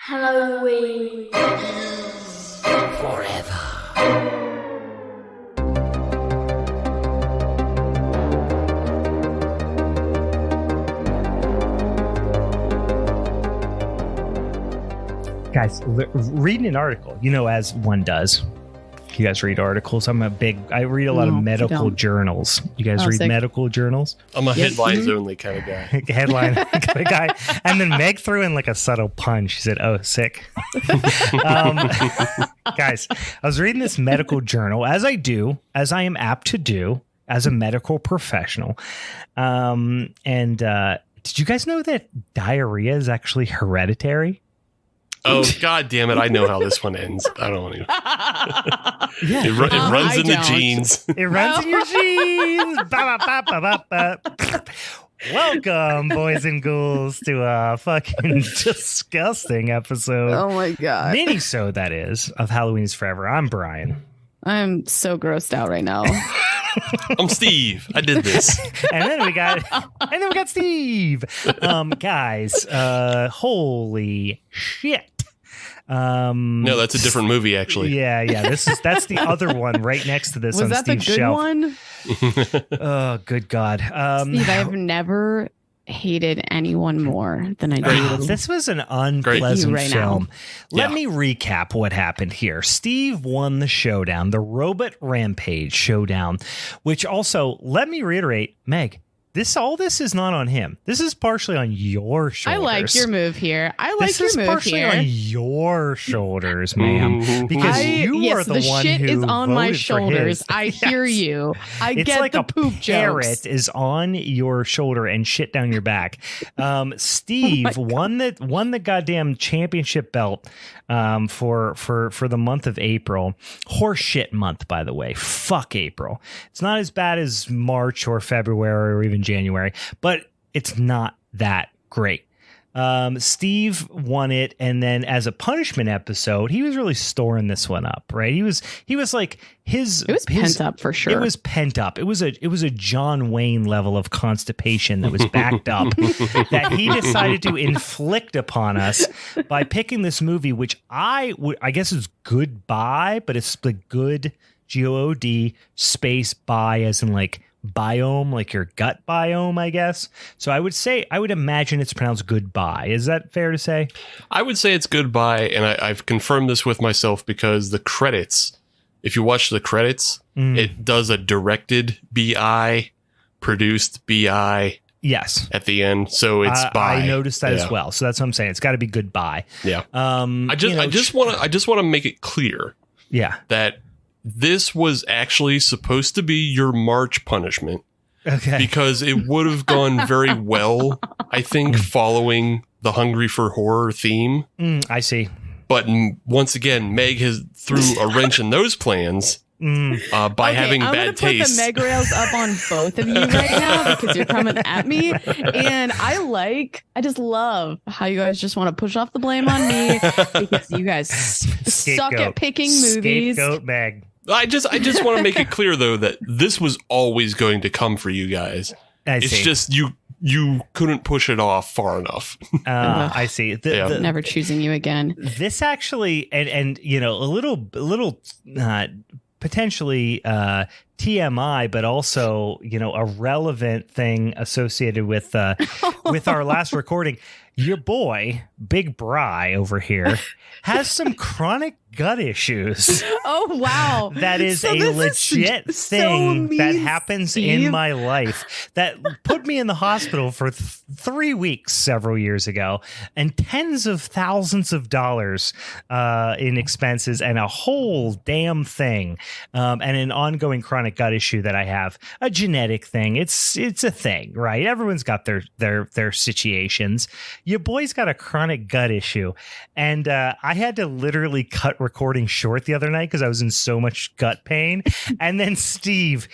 Halloween Forever. Guys, reading an article, as one does. You guys read articles? I read a lot of medical journals. You guys read medical journals? I'm a headlines only kind of guy. Headline kind of guy. And then Meg threw in like a subtle pun. She said, "Oh, sick." Guys, I was reading this medical journal, as I am apt to do as a medical professional. Did you guys know that diarrhea is actually hereditary? Oh, God damn it. I know how this one ends. I don't want to. Yeah. It runs in the genes. It runs in your genes. Ba, ba, ba, ba, ba, ba. Welcome, boys and ghouls, to a fucking disgusting episode. Oh, my God. Minisode, that is, of Halloween is Forever. I'm Brian. I'm so grossed out right now. I'm Steve. I did this. and then we got Steve. Guys, holy shit. No, that's a different movie, actually. Yeah. That's the other one right next to this. Was on that Steve's the good shelf. one? Oh, good God. Steve, I have never hated anyone more than I do. This was an unpleasant right film. now. Let me recap what happened here. Steve won the showdown, the Robot Rampage showdown, which also, let me reiterate, Meg, all this is not on him. This is partially on your shoulders. I like your move here. This is partially on your shoulders, ma'am, because you are the one shit who is on my voted for shoulders. his. I hear you. It's get like the a poop parrot jokes. is on your shoulder and shit down your back. Steve won the goddamn championship belt for the month of April. Horse shit month, by the way. Fuck April. It's not as bad as March or February or even January, but it's not that great. Steve won it, and then as a punishment episode, he was really storing this one up, right? He was like it was pent up for sure. It was pent up. It was a John Wayne level of constipation that was backed up that he decided to inflict upon us by picking this movie, which I guess is GoodBi, but it's the good GOOD space by as in like biome, like your gut biome, I guess. So I would imagine it's pronounced GoodBi. Is that fair to say? I would say it's GoodBi, and I've confirmed this with myself because the credits, if you watch the credits, it does a directed BI, produced BI. Yes. At the end, so it's by. I noticed that as well. So that's what I'm saying. It's got to be GoodBi. Yeah. I just want to make it clear. Yeah. That this was actually supposed to be your March punishment. Okay. Because it would have gone very well, I think, following the Hungry for Horror theme. I see. But once again, Meg has threw a wrench in those plans by having bad taste. I'm going to put the Meg rails up on both of you right now because you're coming at me. And I just love how you guys just want to push off the blame on me because you guys suck at picking movies. Scapegoat Meg. I just want to make it clear, though, that this was always going to come for you guys. It's just you couldn't push it off far enough. I see. Never choosing you again. This actually, and a little potentially TMI, but also a relevant thing associated with our last recording. Your boy, Big Bri over here, has some chronic gut issues. Oh, wow. That is a legit thing that happens in my life that put me in the hospital for 3 weeks several years ago, and tens of thousands of dollars in expenses, and a whole damn thing, and an ongoing chronic gut issue that I have, a genetic thing. It's a thing, right? Everyone's got their situations. Your boy's got a chronic gut issue, and I had to literally cut recording short the other night because I was in so much gut pain. And then Steve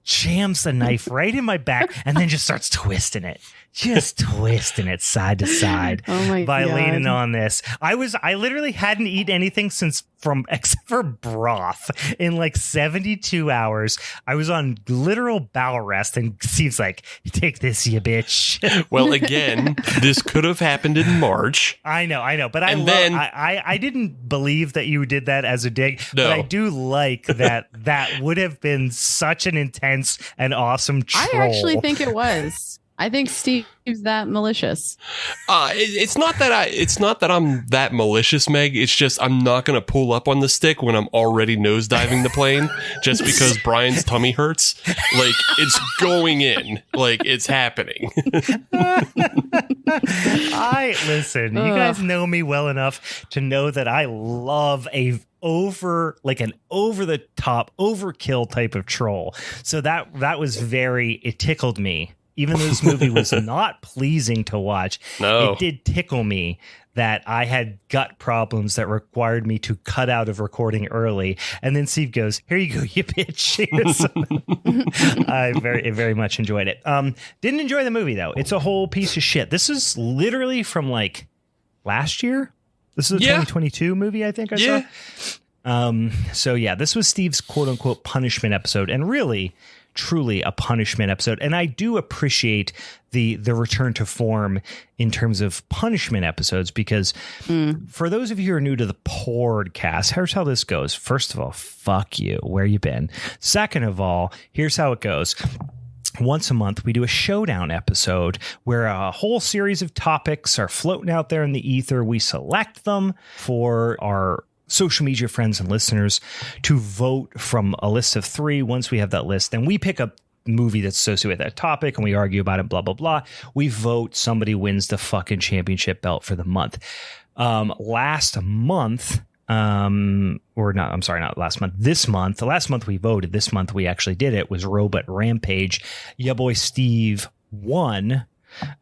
jams the knife right in my back and then just starts twisting it. just twisting it side to side by leaning on this. I literally hadn't eaten anything except for broth in like 72 hours. I was on literal bowel rest, and Steve's like, "Take this, you bitch." Well, again, this could have happened in March. I know, but I didn't believe that you did that as a dig. No. But I do like that would have been such an intense and awesome troll. I actually think it was. I think Steve's that malicious. It's not that I'm that malicious, Meg. It's just I'm not going to pull up on the stick when I'm already nosediving the plane just because Brian's tummy hurts. Like, it's going in. Like, it's happening. Listen, you guys know me well enough to know that I love an over the top overkill type of troll. So that was it tickled me. Even though this movie was not pleasing to watch, it did tickle me that I had gut problems that required me to cut out of recording early. And then Steve goes, "Here you go, you bitch." I very much enjoyed it. Didn't enjoy the movie, though. It's a whole piece of shit. This is literally from like last year. This is a 2022 movie, I think I saw. So yeah, this was Steve's quote unquote punishment episode, and really truly a punishment episode. And I do appreciate the return to form in terms of punishment episodes, because for those of you who are new to the podcast, here's how this goes. First of all, fuck you. Where you been? Second of all, here's how it goes. Once a month, we do a showdown episode where a whole series of topics are floating out there in the ether. We select them for our social media friends and listeners to vote from a list of 3. Once we have that list, then we pick a movie that's associated with that topic and we argue about it, blah, blah, blah. We vote. Somebody wins the fucking championship belt for the month. Last month, this month, the last month we voted, this month we actually did it, was Robot Rampage. Ya boy Steve won.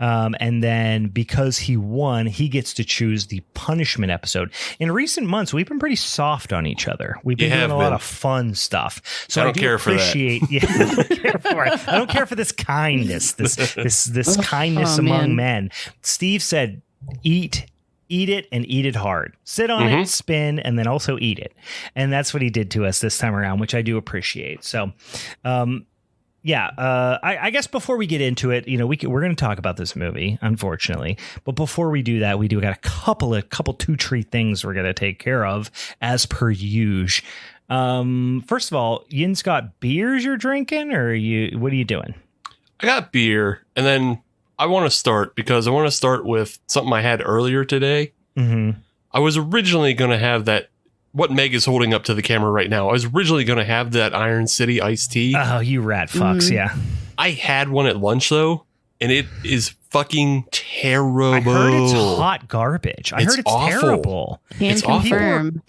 And then because he won, he gets to choose the punishment episode. In recent months, we've been pretty soft on each other. We've been doing a lot of fun stuff. So I don't care for that. I don't care for this kindness, this kindness among men. Steve said, eat it and eat it hard. Sit on it, spin, and then also eat it. And that's what he did to us this time around, which I do appreciate. So, I guess before we get into it, we're going to talk about this movie, unfortunately. But before we do that, we got a couple 2-3 things we're going to take care of as per usual. First of all, Yin's got beers you're drinking, or what are you doing? I got beer, and then I want to start with something I had earlier today. Mm-hmm. I was originally going to have that. What Meg is holding up to the camera right now. I was originally going to have that Iron City iced tea. Oh, you rat fucks, yeah. I had one at lunch, though, and it is fucking terrible. I heard it's hot garbage. I heard it's awful. Terrible. Can confirm.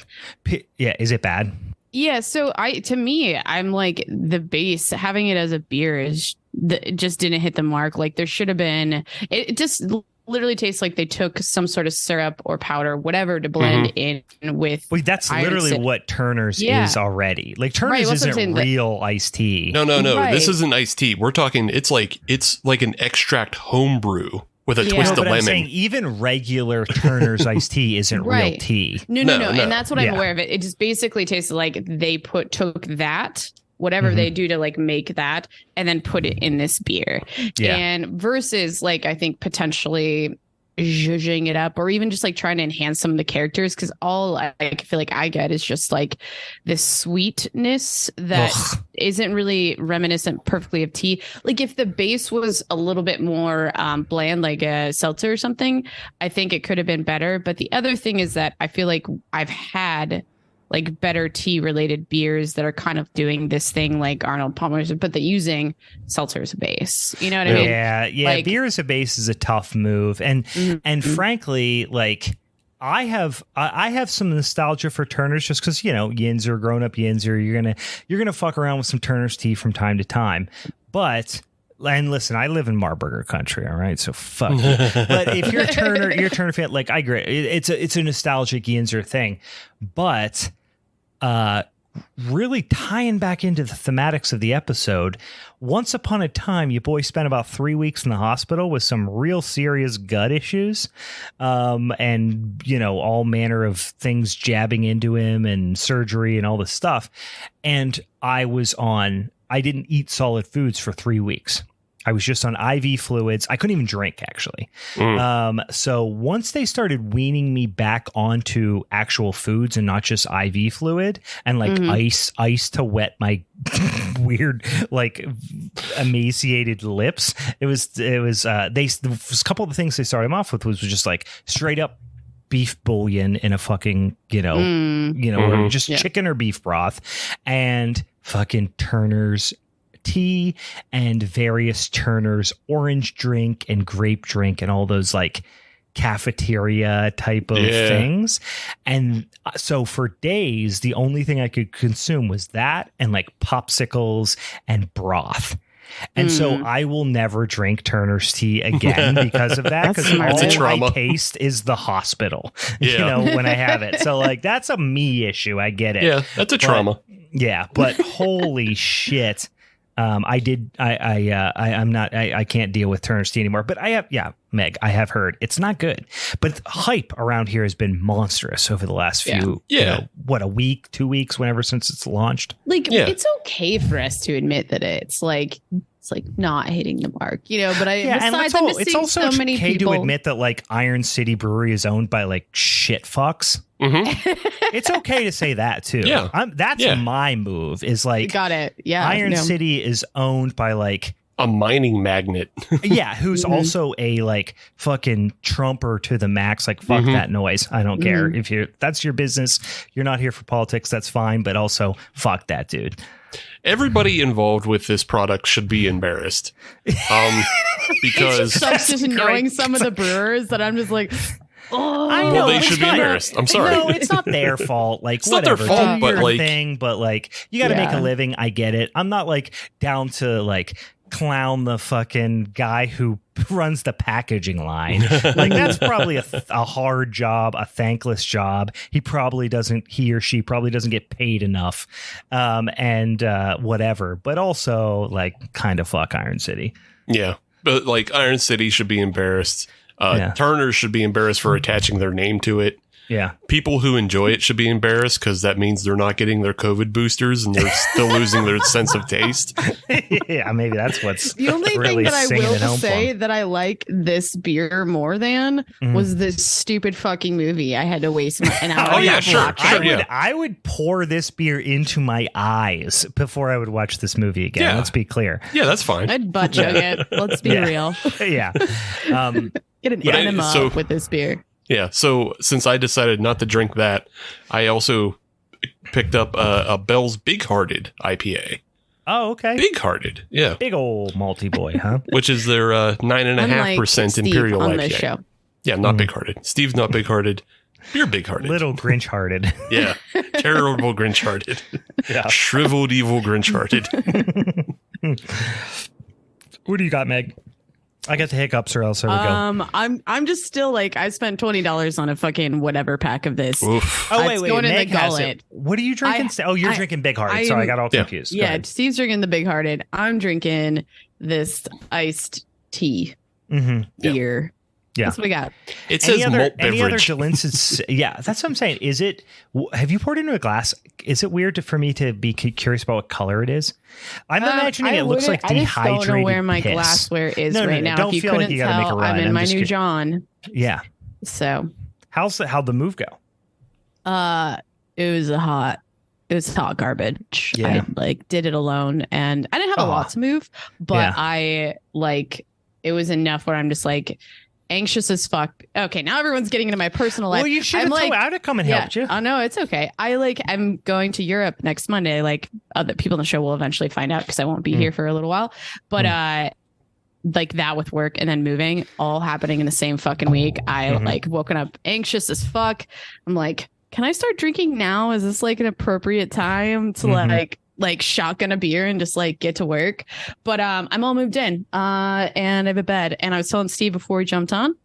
Yeah, is it bad? Yeah, so I'm like, the base, having it as a beer just didn't hit the mark. Like, there should have been, it just literally tastes like they took some sort of syrup or powder, whatever, to blend in with. Well, that's literally what Turner's is already. Like, Turner's isn't real iced tea. No. Right. This isn't iced tea. We're talking, it's like an extract homebrew with a twist of lemon. I'm saying even regular Turner's iced tea isn't real tea. No. And that's what I'm aware of it. It just basically tastes like they took that, whatever they do to like make that, and then put it in this beer. And versus like, I think potentially zhuzhing it up, or even just like trying to enhance some of the characters, because all I feel like I get is just like this sweetness that isn't really reminiscent perfectly of tea. Like, if the base was a little bit more bland, like a seltzer or something, I think it could have been better. But the other thing is that I feel like I've had like better tea related beers that are kind of doing this thing like Arnold Palmer's, but they're using seltzer as a base. You know what I mean? Yeah. Like, beer as a base is a tough move. And frankly, like, I have some nostalgia for Turner's, just because, Yinzer, grown up Yinzer, you're gonna fuck around with some Turner's tea from time to time. And listen, I live in Marburger country, all right? So fuck you. But if you're a Turner fan, like, I agree. It's a nostalgic Yinzer thing. But really tying back into the thematics of the episode, once upon a time, your boy spent about 3 weeks in the hospital with some real serious gut issues, and, you know, all manner of things jabbing into him and surgery and all this stuff. And I didn't eat solid foods for 3 weeks. I was just on IV fluids. I couldn't even drink, actually. So once they started weaning me back onto actual foods and not just IV fluid and like ice to wet my weird, like emaciated lips, it was a couple of the things they started off with was just like straight up beef bouillon in a fucking, or just chicken or beef broth and fucking Turner's tea and various Turner's orange drink and grape drink and all those like cafeteria type of things. And so for days, the only thing I could consume was that and like popsicles and broth. And so I will never drink Turner's tea again because of that, because all I taste is the hospital, when I have it. So like that's a me issue. I get it. Yeah, that's a trauma. Yeah, but holy shit. I can't deal with Turner's tea anymore, but Meg, I have heard it's not good, but hype around here has been monstrous over the last few, a week, 2 weeks, whenever since it's launched. Like, it's okay for us to admit that it's like not hitting the mark, but it's also so many okay people to admit that like Iron City Brewery is owned by like shit fucks. It's okay to say that too. That's my move is like, got it. Iron City is owned by like a mining magnet. Who's also a like fucking Trumper to the max. Like, fuck that noise. I don't care if that's your business. You're not here for politics. That's fine. But also fuck that dude. Everybody involved with this product should be embarrassed. Because it's just knowing some of the brewers that I'm just like, oh, I know. Well, they should be embarrassed. I'm sorry. No, it's not their fault. Like, it's whatever. not their fault, but like, but like, you got to make a living. I get it. I'm not like down to like clown the fucking guy who runs the packaging line. Like, that's probably a hard job, a thankless job. He or she probably doesn't get paid enough, and whatever. But also, like, kind of fuck Iron City. Yeah, but like Iron City should be embarrassed. Turner should be embarrassed for attaching their name to it. Yeah. People who enjoy it should be embarrassed because that means they're not getting their COVID boosters and they're still losing their sense of taste. Yeah, maybe that's what's the only really thing that I will say for. that I like this beer more than was this stupid fucking movie. I had to waste an hour. Oh yeah, sure. I would pour this beer into my eyes before I would watch this movie again. Yeah. Let's be clear. Yeah, that's fine. I'd butt chug it. Let's be real. Yeah. Get an enema with this beer. Yeah, so since I decided not to drink that, I also picked up a Bell's Big Hearted IPA. Oh, okay. Big Hearted, yeah. Big old malty boy, huh? Which is their 9.5% Imperial on IPA. This show. Yeah, not Big Hearted. Steve's not Big Hearted. You're Big Hearted. Little Grinch Hearted. Yeah, terrible Grinch Hearted. Yeah. Shriveled evil Grinch Hearted. What do you got, Meg? I got the hiccups, or else I would go. I'm just still like, I spent $20 on a fucking whatever pack of this. Oof. Oh wait, going Meg in the has gullet. it. What are you drinking? You're drinking Big Hearted. Sorry, I got all confused. Yeah, Steve's drinking the Big Hearted. I'm drinking this iced tea beer. Yeah, that's what we got. It says malt beverage. Any other Delins's? Yeah, that's what I'm saying. Is it? Have you poured into a glass? Is it weird for me to be curious about what color it is? I'm imagining it looks like dehydrated piss. I just don't know where my glassware is right now. Don't feel like you got to make a run. I'm in my new John. Yeah. So how'd the move go? It was hot garbage. Yeah. I did it alone, and I didn't have a lot to move, but it was enough where I'm just like anxious as fuck. Okay, now everyone's getting into my personal life. Well, you should have told I would have come and helped you. Oh no, it's okay. I'm going to Europe next Monday. Like, other people on the show will eventually find out because I won't be here for a little while. But like that with work and then moving all happening in the same fucking week. I woken up anxious as fuck. I'm like, can I start drinking now? Is this like an appropriate time to like shotgun a beer and just like get to work? But I'm all moved in and I have a bed, and I was telling Steve before we jumped on,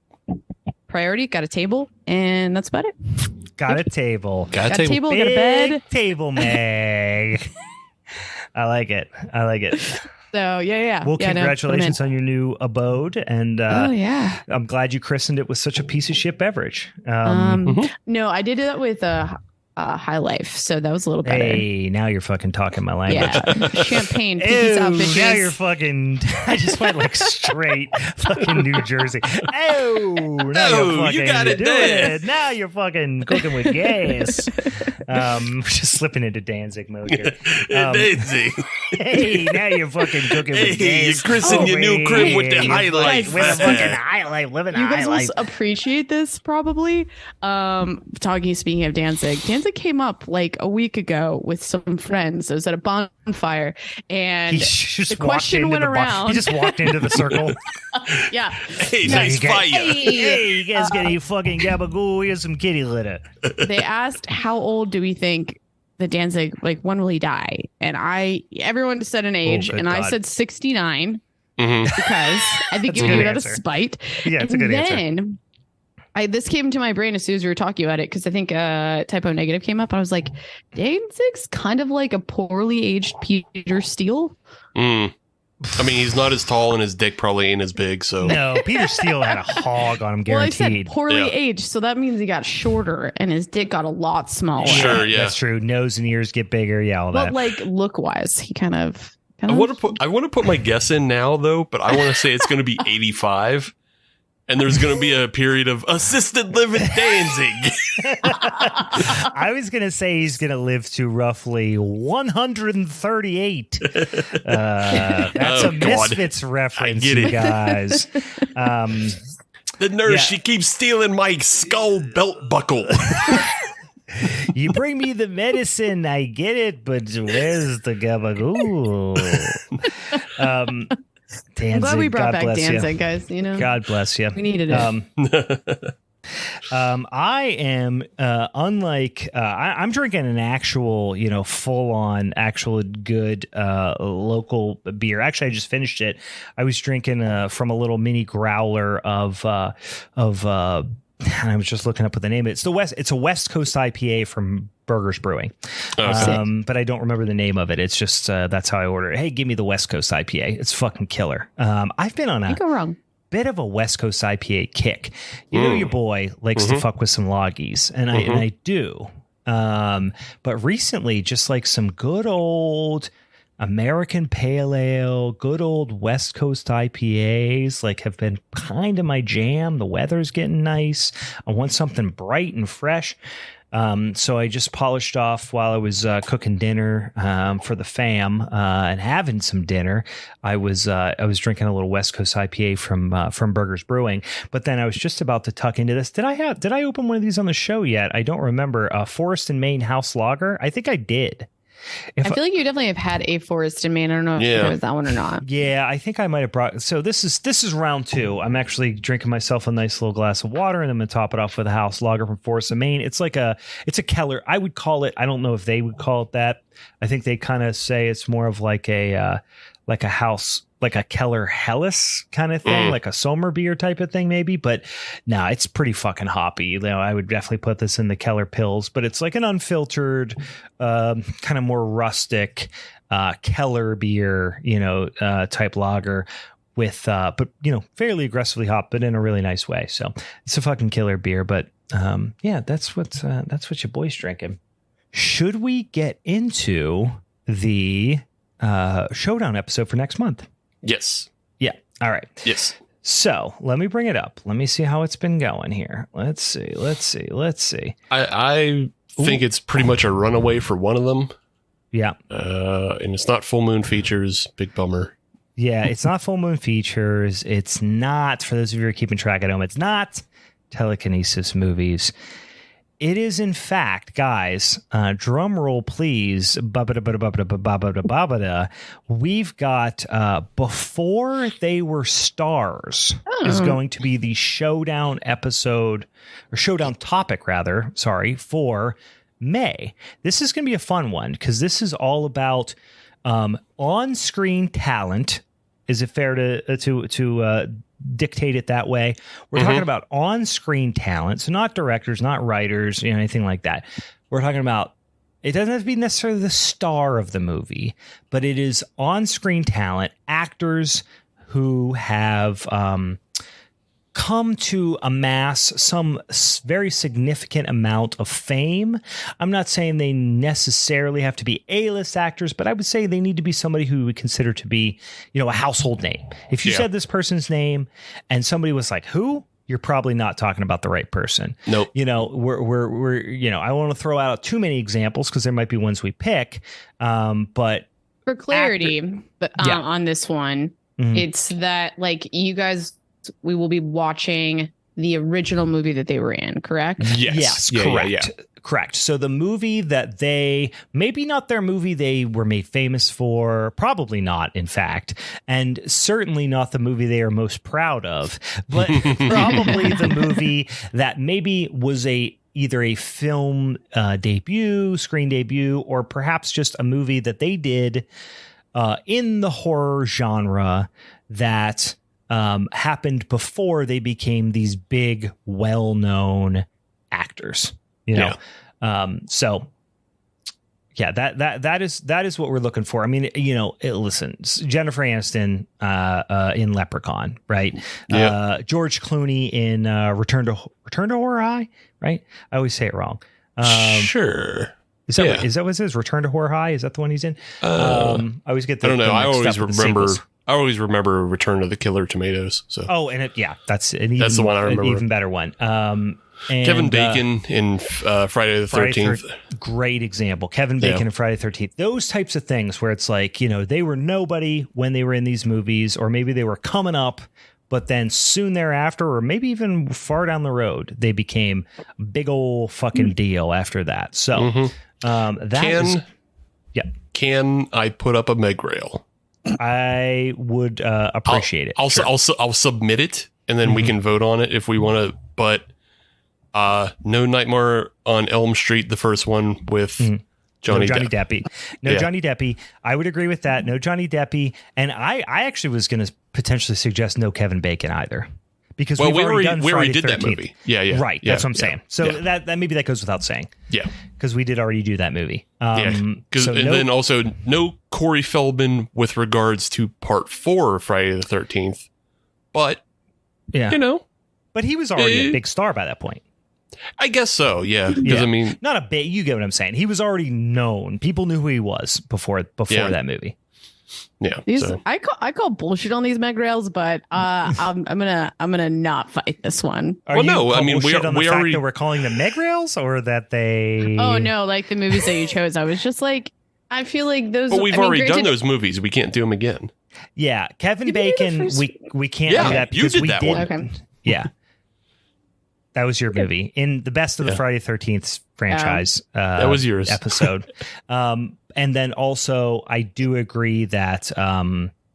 priority, got a table, and that's about it. Got a table. Got a table. Got a bed. Table Meg. I like it. So yeah. Well, congratulations on your new abode, and I'm glad you christened it with such a piece of shit beverage. No, I did that with High Life, so that was a little better. Hey, now you're fucking talking my language. Yeah, champagne. Peace out, bitches. Now you're fucking. I just went like straight fucking New Jersey. Oh, now you're fucking you got it doing there. it. Now you're fucking cooking with gas. Just slipping into Danzig mode here. Danzig. Hey, now you're fucking cooking with gas. You're christening your new crib with the High Life. With a fucking High Life, living You High guys Life. will appreciate this probably. Speaking of Danzig came up like a week ago with some friends. I was at a bonfire, and the question went around. He just walked into the circle. Yeah. Hey, nice fire. Hey, you guys get any fucking gabagool? Here's some kitty litter. They asked, how old do we think the Danzig, like, when will he die? And everyone said an age, and God. I said 69 because I think you do it out of spite. Yeah, it's a good answer. Then this came to my brain as soon as we were talking about it, because I think Typo Negative came up. I was like, Danzig's kind of like a poorly aged Peter Steele. I mean, he's not as tall, and his dick probably ain't as big. So no, Peter Steele had a hog on him, guaranteed. Well, I said poorly aged, so that means he got shorter, and his dick got a lot smaller. Sure, yeah, that's true. Nose and ears get bigger, yeah, all that. But like look wise, he kind of. I want to put my guess in now, though, but I want to say it's going to be 85. And there's going to be a period of assisted living Danzig. I was going to say he's going to live to roughly 138. That's a Misfits reference, you guys. The nurse, she keeps stealing my skull belt buckle. You bring me the medicine, I get it, but where's the gabagool? Danzig, I'm glad we brought God back Danzig, guys. You know, God bless you. We needed it. I am unlike I'm drinking an actual, full on, actual good local beer. Actually, I just finished it. I was drinking from a little mini growler of I was just looking up what the name is. It's a West Coast IPA from Burgers Brewing. But I don't remember the name of it. It's just that's how I order it. Hey, give me the West Coast IPA. It's fucking killer. I've been on a bit of a West Coast IPA kick. Your boy likes to fuck with some loggies, and I do. But recently, just like some good old American Pale Ale, good old West Coast IPAs, like, have been kind of my jam. The weather's getting nice. I want something bright and fresh. So I just polished off while I was cooking dinner for the fam and having some dinner. I was drinking a little West Coast IPA from Burgers Brewing, but then I was just about to tuck into this. Did I open one of these on the show yet? I don't remember. Forest and Maine House Lager. I think I did. I feel like you definitely have had a Forest in Maine. I don't know if it was that one or not. Yeah, I think I might have brought. So this is round 2. I'm actually drinking myself a nice little glass of water, and I'm gonna top it off with a house lager from Forest of Maine. It's a Keller. I would call it. I don't know if they would call it that. I think they kind of say it's more of like a house, like a Keller Helles kind of thing, like a Sommer beer type of thing, maybe. But no, it's pretty fucking hoppy. I would definitely put this in the Keller Pills, but it's like an unfiltered, kind of more rustic Keller beer, type lager with, but fairly aggressively hopped, but in a really nice way. So it's a fucking killer beer. But that's what your boy's drinking. Should we get into the Showdown episode for next month? Yes. Yeah. All right. Yes. So let me bring it up. Let me see how it's been going here. Let's see. I think it's pretty much a runaway for one of them. Yeah. And it's not Full Moon Features. Big bummer. Yeah, it's not Full Moon Features. It's not, for those of you who are keeping track at home, it's not Telekinesis Movies. It is, in fact, guys, drum roll, please. We've got Before They Were Stars is going to be the Showdown episode, or Showdown topic, rather, for May. This is going to be a fun one because this is all about on-screen talent. Is it fair to dictate it that way. We're talking about on-screen talent, so not directors, not writers, anything like that. We're talking about, it doesn't have to be necessarily the star of the movie, but it is on-screen talent, actors who have come to amass some very significant amount of fame. I'm not saying they necessarily have to be A-list actors, but I would say they need to be somebody who we would consider to be, a household name. If you said this person's name and somebody was like, who? You're probably not talking about the right person. Nope. We're I want to throw out too many examples because there might be ones we pick. But for clarity, on this one, it's that like you guys, we will be watching the original movie that they were in, correct? Yes, correct. Yeah. Correct. So the movie that maybe not their movie they were made famous for, probably not, in fact, and certainly not the movie they are most proud of, but probably the movie that maybe was either a film debut, screen debut, or perhaps just a movie that they did in the horror genre that happened before they became these big, well-known actors. So yeah, that is what we're looking for. I mean, listen, Jennifer Aniston in Leprechaun, right? Yep. George Clooney in Return to Horror High, right? I always say it wrong. Sure. Is that what it is? Return to Horror High? Is that the one he's in? I always get. I don't know. I always remember Return to the Killer Tomatoes. So. Oh, and that's the one I remember. An even better one. And, Kevin Bacon in Friday the 13th. Great example. Kevin Bacon in Friday the 13th. Those types of things where it's like, they were nobody when they were in these movies, or maybe they were coming up, but then soon thereafter, or maybe even far down the road, they became a big old fucking deal after that. So can I put up a Meg rail? I would appreciate it. I'll submit it, and then we can vote on it if we want to. But no Nightmare on Elm Street, the first one with Johnny Depp. Johnny Depp. I would agree with that. No Johnny Depp. And I actually was going to potentially suggest no Kevin Bacon either. Because we already did that movie. Yeah. Right. That's what I'm saying. So that maybe that goes without saying. Yeah. Because we did already do that movie. Then also no Corey Feldman with regards to part 4 of Friday the 13th. But, But he was already a big star by that point. I guess so, yeah. Because I mean, not a bit. You get what I'm saying. He was already known. People knew who he was before that movie. Yeah, I call bullshit on these Meg rails, but I'm gonna not fight this one. We already we're calling them Meg rails, or that they. Oh no, like the movies that you chose. I was just like, I feel like those. But we've already done those movies. We can't do them again. Yeah, Kevin Bacon. We can't do that because you did that one. Okay. Yeah. That was your movie in the best of the Friday 13th franchise. That was yours episode. And then also I do agree that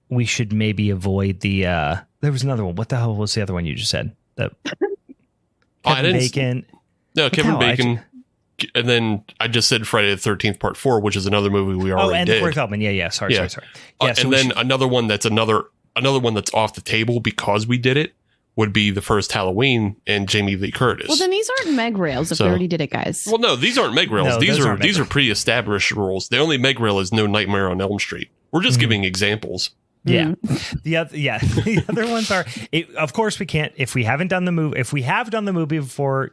we should maybe avoid the there was another one. What the hell was the other one you just said? Kevin Bacon. No, Kevin Bacon. And then I just said Friday the 13th part 4, which is another movie we already did. Corey Feldman. Yeah. Sorry. Yeah, and then another one that's another one that's off the table because we did it would be the first Halloween and Jamie Lee Curtis. Well, then these aren't Meg rails if we already did it, guys. Well, no, these aren't Meg rails. No, these are pre-established rules. The only Meg rail is no Nightmare on Elm Street. We're just giving examples. Yeah. The other ones are, of course we can't, if we have done the movie before,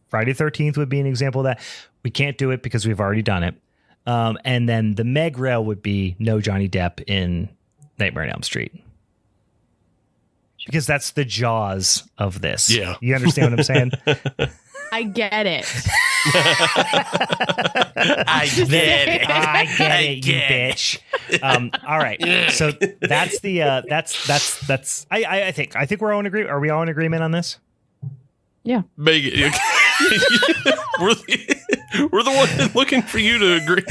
Friday the 13th would be an example of that. We can't do it because we've already done it. And then the Meg rail would be no Johnny Depp in Nightmare on Elm Street. Because that's the Jaws of this. Yeah. You understand what I'm saying? I get it. I get it, you bitch. All right. So that's the I think we're all in agreement. Are we all in agreement on this? Yeah. Megan, we're the one looking for you to agree.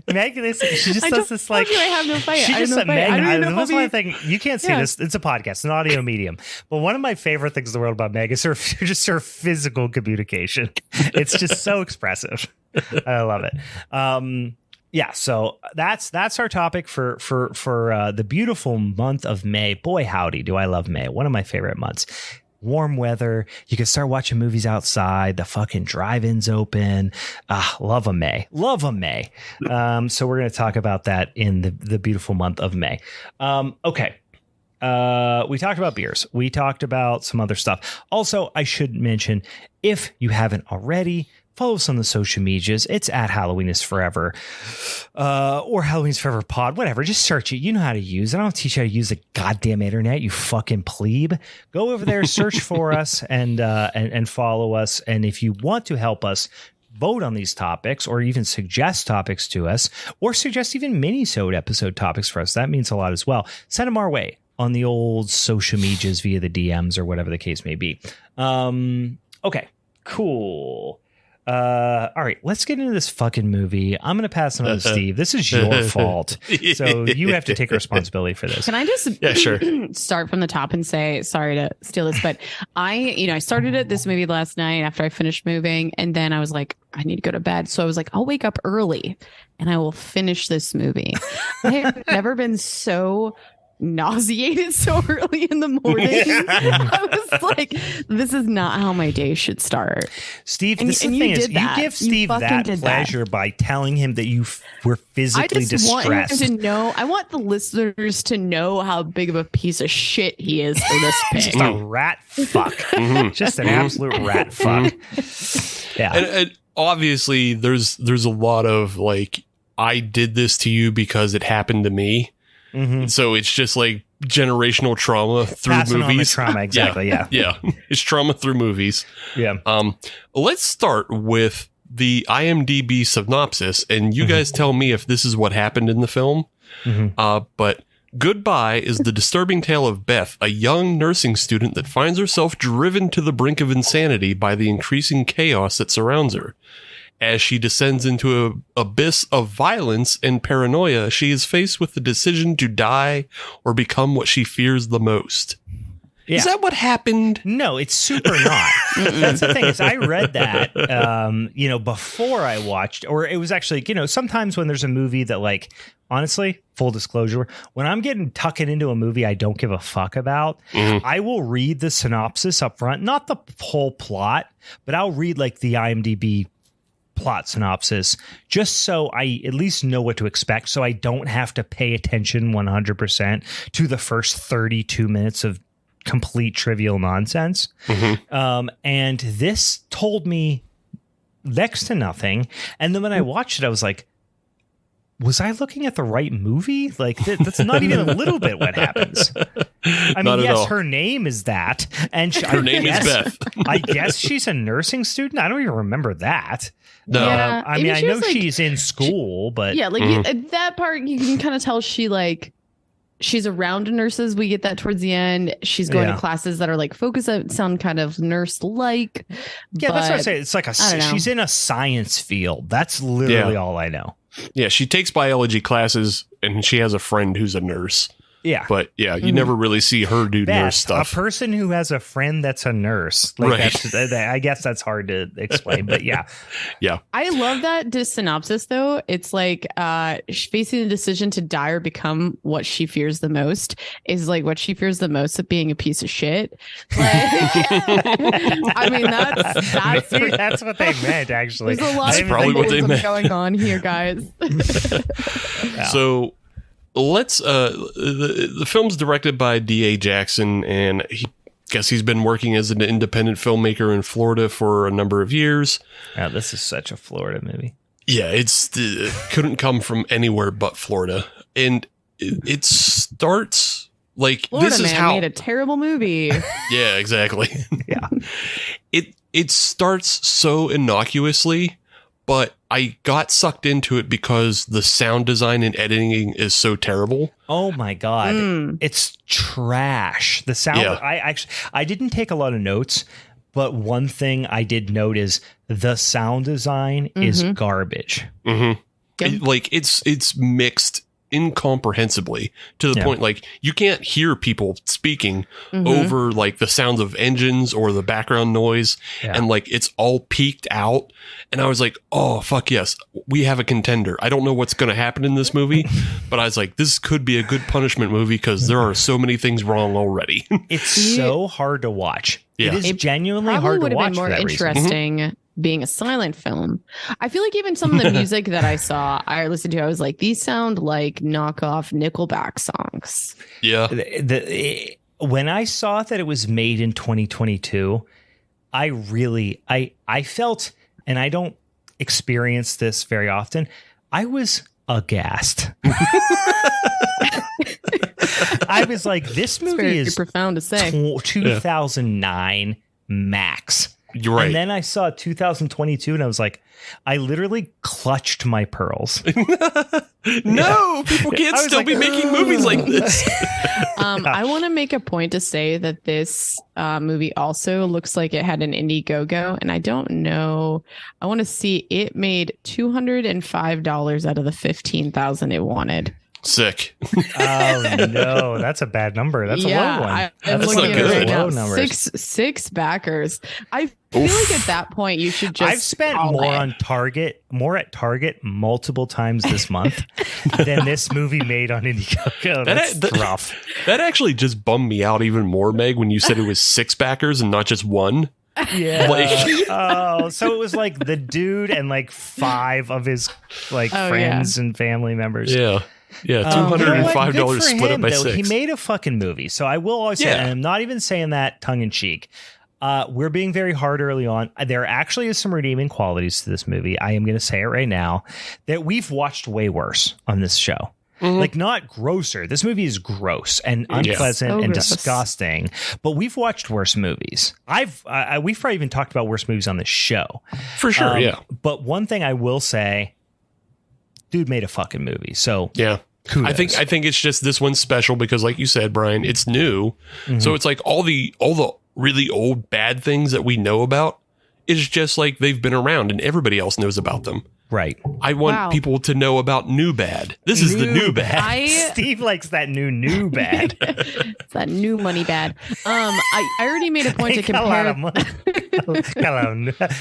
Megan, she just does this like. I have no fight. She just said, Megan, this one thing you can't see this. It's a podcast, an audio medium. But one of my favorite things in the world about Meg is her physical communication. It's just so expressive. I love it. Yeah, so that's our topic for the beautiful month of May. Boy, howdy, do I love May. One of my favorite months. Warm weather. You can start watching movies outside. The fucking drive-ins open. Love a May. Love a May. So we're going to talk about that in the beautiful month of May. Okay. We talked about beers. We talked about some other stuff. Also, I should mention, if you haven't already, follow us on the social medias. It's at Halloween is Forever, or Halloween is Forever Pod, whatever. Just search it. You know how to use it. I don't teach you how to use the goddamn internet, you fucking plebe. Go over there, search for us, and follow us. And if you want to help us vote on these topics, or even suggest topics to us, or suggest even Minisode episode topics for us, that means a lot as well. Send them our way on the old social medias via the DMs or whatever the case may be. Okay, cool. All right, let's get into this fucking movie. I'm going to pass it on to Steve. This is your fault. So you have to take responsibility for this. Can I just sure. start from the top and say, sorry to steal this, but I started this movie last night after I finished moving, and then I was like, I need to go to bed. So I was like, I'll wake up early and I will finish this movie. I have never been so nauseated so early in the morning. I was like, this is not how my day should start. Steve, this is the thing is, you give Steve that pleasure by telling him that you were physically distressed. I want the listeners to know how big of a piece of shit he is for this pick. Just a rat fuck. Just an absolute rat fuck. Yeah. And obviously there's a lot of like, I did this to you because it happened to me. So it's just like generational trauma through Passing movies. On the trauma, exactly. Yeah. It's trauma through movies. Yeah. Let's start with the IMDb synopsis, and you guys tell me if this is what happened in the film. But GoodBi is the disturbing tale of Beth, a young nursing student that finds herself driven to the brink of insanity by the increasing chaos that surrounds her. As she descends into an abyss of violence and paranoia, she is faced with the decision to die or become what she fears the most. Yeah. Is that what happened? No, it's super not. That's the thing is I read that, before I watched, or it was actually, sometimes when there's a movie that like, honestly, full disclosure, when I'm getting tucked into a movie I don't give a fuck about, I will read the synopsis up front, not the whole plot, but I'll read like the IMDb plot synopsis just so I at least know what to expect, so I don't have to pay attention 100% to the first 32 minutes of complete trivial nonsense. And this told me next to nothing. And then when I watched it, I was like, was I looking at the right movie? Like that's not even a little bit what happens. I mean, yes, her name is that, and her name is Beth. I guess she's a nursing student. I don't even remember that. No, yeah, I mean, I know she's in school, but that part you can kind of tell she's around nurses. We get that towards the end. She's going to classes that are like focus that sound kind of nurse-like. Yeah, that's what I say. It's like she's in a science field. That's literally all I know. Yeah, she takes biology classes, and she has a friend who's a nurse. Yeah. But you never really see her do nurse stuff. A person who has a friend that's a nurse. Like right. I guess that's hard to explain, but yeah. Yeah. I love that synopsis, though. It's like facing the decision to die or become what she fears the most is like what she fears the most of being a piece of shit. Like, I mean, that's what they meant, actually. There's a lot of probably what they meant going on here, guys. So let's the film's directed by D.A. Jackson, and he's been working as an independent filmmaker in Florida for a number of years. Yeah, this is such a Florida movie. Yeah, it couldn't come from anywhere but Florida. And it starts like Florida this is man how made a terrible movie. Yeah, exactly. Yeah. It starts so innocuously, but I got sucked into it because the sound design and editing is so terrible. Oh my God. It's trash. The sound, I didn't take a lot of notes, but one thing I did note is the sound design is garbage. It's mixed incomprehensibly to the point like you can't hear people speaking over like the sounds of engines or the background noise, and like it's all peaked out. And I was like, oh fuck yes, we have a contender. I don't know what's going to happen in this movie, but I was like, this could be a good punishment movie because there are so many things wrong already. It's so hard to watch. Yeah. It is genuinely hard to watch. Would have been more interesting being a silent film. I feel like even some of the music that I listened to, I was like, these sound like knockoff Nickelback songs. Yeah. When I saw that it was made in 2022, I felt, and I don't experience this very often, I was aghast. I was like, this movie is profound to say. 2009 max. You're right. And then I saw 2022 and I was like, I literally clutched my pearls. No, people can't still be making movies like this. I want to make a point to say that this movie also looks like it had an Indiegogo, and I don't know. I want to see it made $205 out of the $15,000 it wanted. Sick. Oh no, that's a bad number. That's a low one. I'm That's looking not good. at it right now. Numbers. Six backers. I feel like at that point you should just. I've spent more at Target multiple times this month than this movie made on Indiegogo. That's rough. That actually just bummed me out even more, Meg, when you said it was 6 backers and not just one. Yeah. So it was like the dude and like 5 of his friends and family members. Yeah. Yeah, $205 split up by 6. He made a fucking movie. So I will always say, and I'm not even saying that tongue in cheek. We're being very hard early on. There actually is some redeeming qualities to this movie. I am going to say it right now that we've watched way worse on this show. Like not grosser. This movie is gross and unpleasant and disgusting, but we've watched worse movies. We've probably even talked about worse movies on the show. For sure, yeah. But one thing I will say, dude made a fucking movie. So yeah. Kudos. I think it's just this one's special because like you said, Brian, it's new. So it's like all the really old bad things that we know about is just like they've been around and everybody else knows about them. Right. I want people to know about new bad. This is the new bad. Steve likes that new bad. It's that new money bad. I already made a point to compare. Got a lot of money.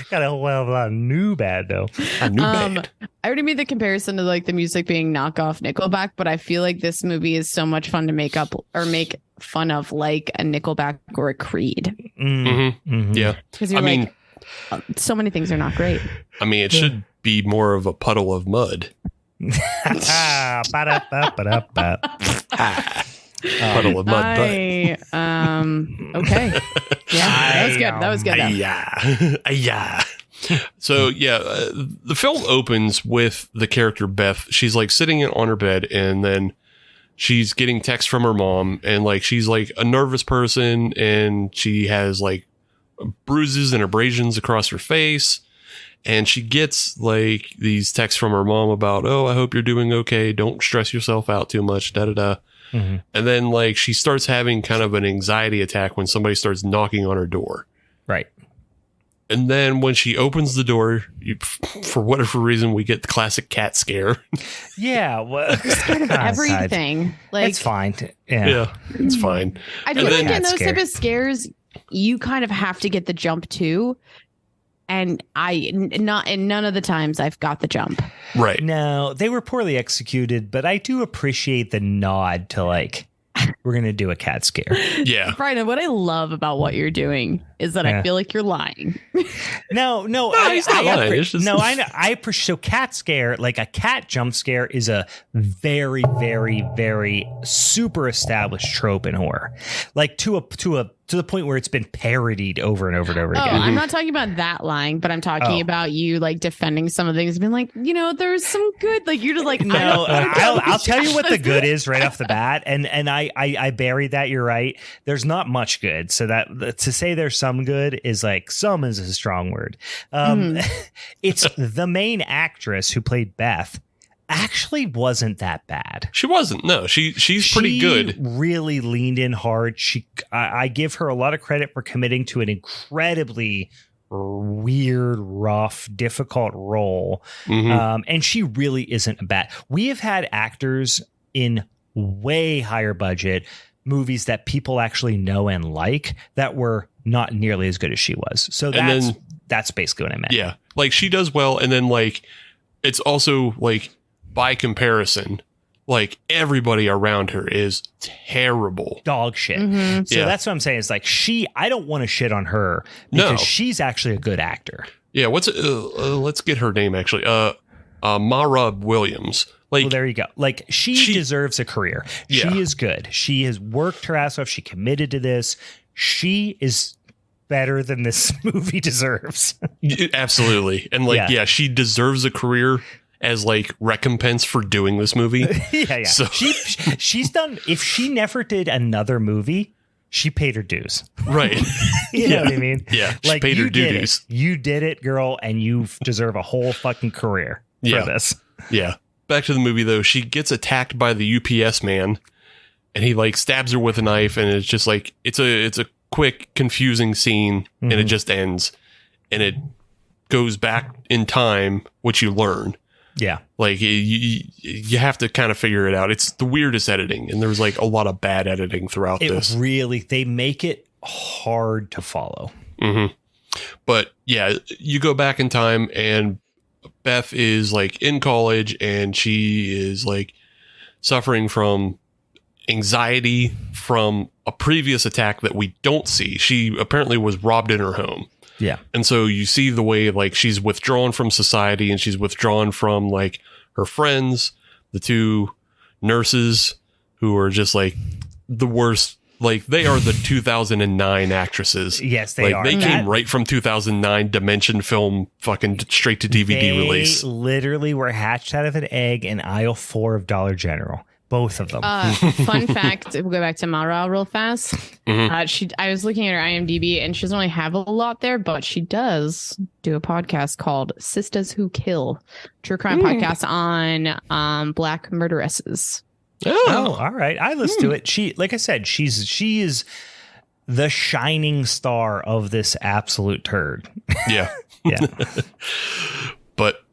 got a lot of new bad though. New bad. I already made the comparison to like the music being knockoff Nickelback, but I feel like this movie is so much fun to make fun of, like a Nickelback or a Creed. Yeah, because you're like, so many things are not great. I mean, it should be more of a puddle of mud. Puddle of mud. Okay. Yeah, that was good. Yeah. So the film opens with the character Beth. She's like sitting on her bed, and then she's getting text from her mom, and like she's like a nervous person, and she has like bruises and abrasions across her face. And she gets like these texts from her mom about, oh, I hope you're doing okay. Don't stress yourself out too much. And then like she starts having kind of an anxiety attack when somebody starts knocking on her door. Right. And then when she opens the door, for whatever reason, we get the classic cat scare. Yeah. Well, everything. Like, it's fine. Yeah, it's fine. I feel like in those type of scares, you kind of have to get the jump too. And none of the times I've got the jump. Right. No, they were poorly executed, but I do appreciate the nod to like, we're going to do a cat scare. Yeah. Brian, what I love about what you're doing is that I feel like you're lying. No, he's not lying. I appreciate. So cat scare, like a cat jump scare, is a very, very, very super established trope in horror. Like to the point where it's been parodied over and over and over again. I'm not talking about that lying, but I'm talking about you like defending some of the things, being like, there's some good. Like you're just like, no. I'll tell you what the good is right off the bat, and I buried that. You're right. There's not much good, so that to say there's some good is like some is a strong word. It's the main actress who played Beth. Actually wasn't that bad. She wasn't. No, she's pretty good. Really leaned in hard. I give her a lot of credit for committing to an incredibly weird, rough, difficult role. And she really isn't bad. We have had actors in way higher budget movies that people actually know and like that were not nearly as good as she was. So that's basically what I meant. Yeah. Like she does well. And then like, it's also like by comparison, like everybody around her is terrible. Dog shit. So that's what I'm saying. Is like I don't want to shit on her because she's actually a good actor. Yeah. Let's get her name actually. Mara Williams. Like, well, there you go. Like she deserves a career. Yeah. She is good. She has worked her ass off. She committed to this. She is better than this movie deserves. Absolutely. And like, yeah, she deserves a career as like recompense for doing this movie. Yeah. So she's done. If she never did another movie, she paid her dues. Right. You know what I mean? Yeah. She like paid her dues. You did it, girl, and you deserve a whole fucking career for this. Yeah. Back to the movie though. She gets attacked by the UPS man and he like stabs her with a knife and it's just like, it's a quick, confusing scene and it just ends and it goes back in time, which you learn. Yeah. Like you have to kind of figure it out. It's the weirdest editing. And there was like a lot of bad editing throughout this. Really, they make it hard to follow. But yeah, you go back in time and Beth is like in college and she is like suffering from anxiety from a previous attack that we don't see. She apparently was robbed in her home. Yeah. And so you see the way like she's withdrawn from society and she's withdrawn from like her friends, the two nurses who are just like the worst. Like they are the 2009 actresses. Yes, they are. They came right from 2009 Dimension film fucking straight to DVD release. They literally were hatched out of an egg in aisle 4 of Dollar General. Both of them. Fun fact, we'll go back to Mara real fast. I was looking at her IMDb and she doesn't really have a lot there, but she does do a podcast called Sisters Who Kill, true crime podcast on Black murderesses. Oh, all right. I listened to it. She, like I said, she is the shining star of this absolute turd. Yeah. Yeah. But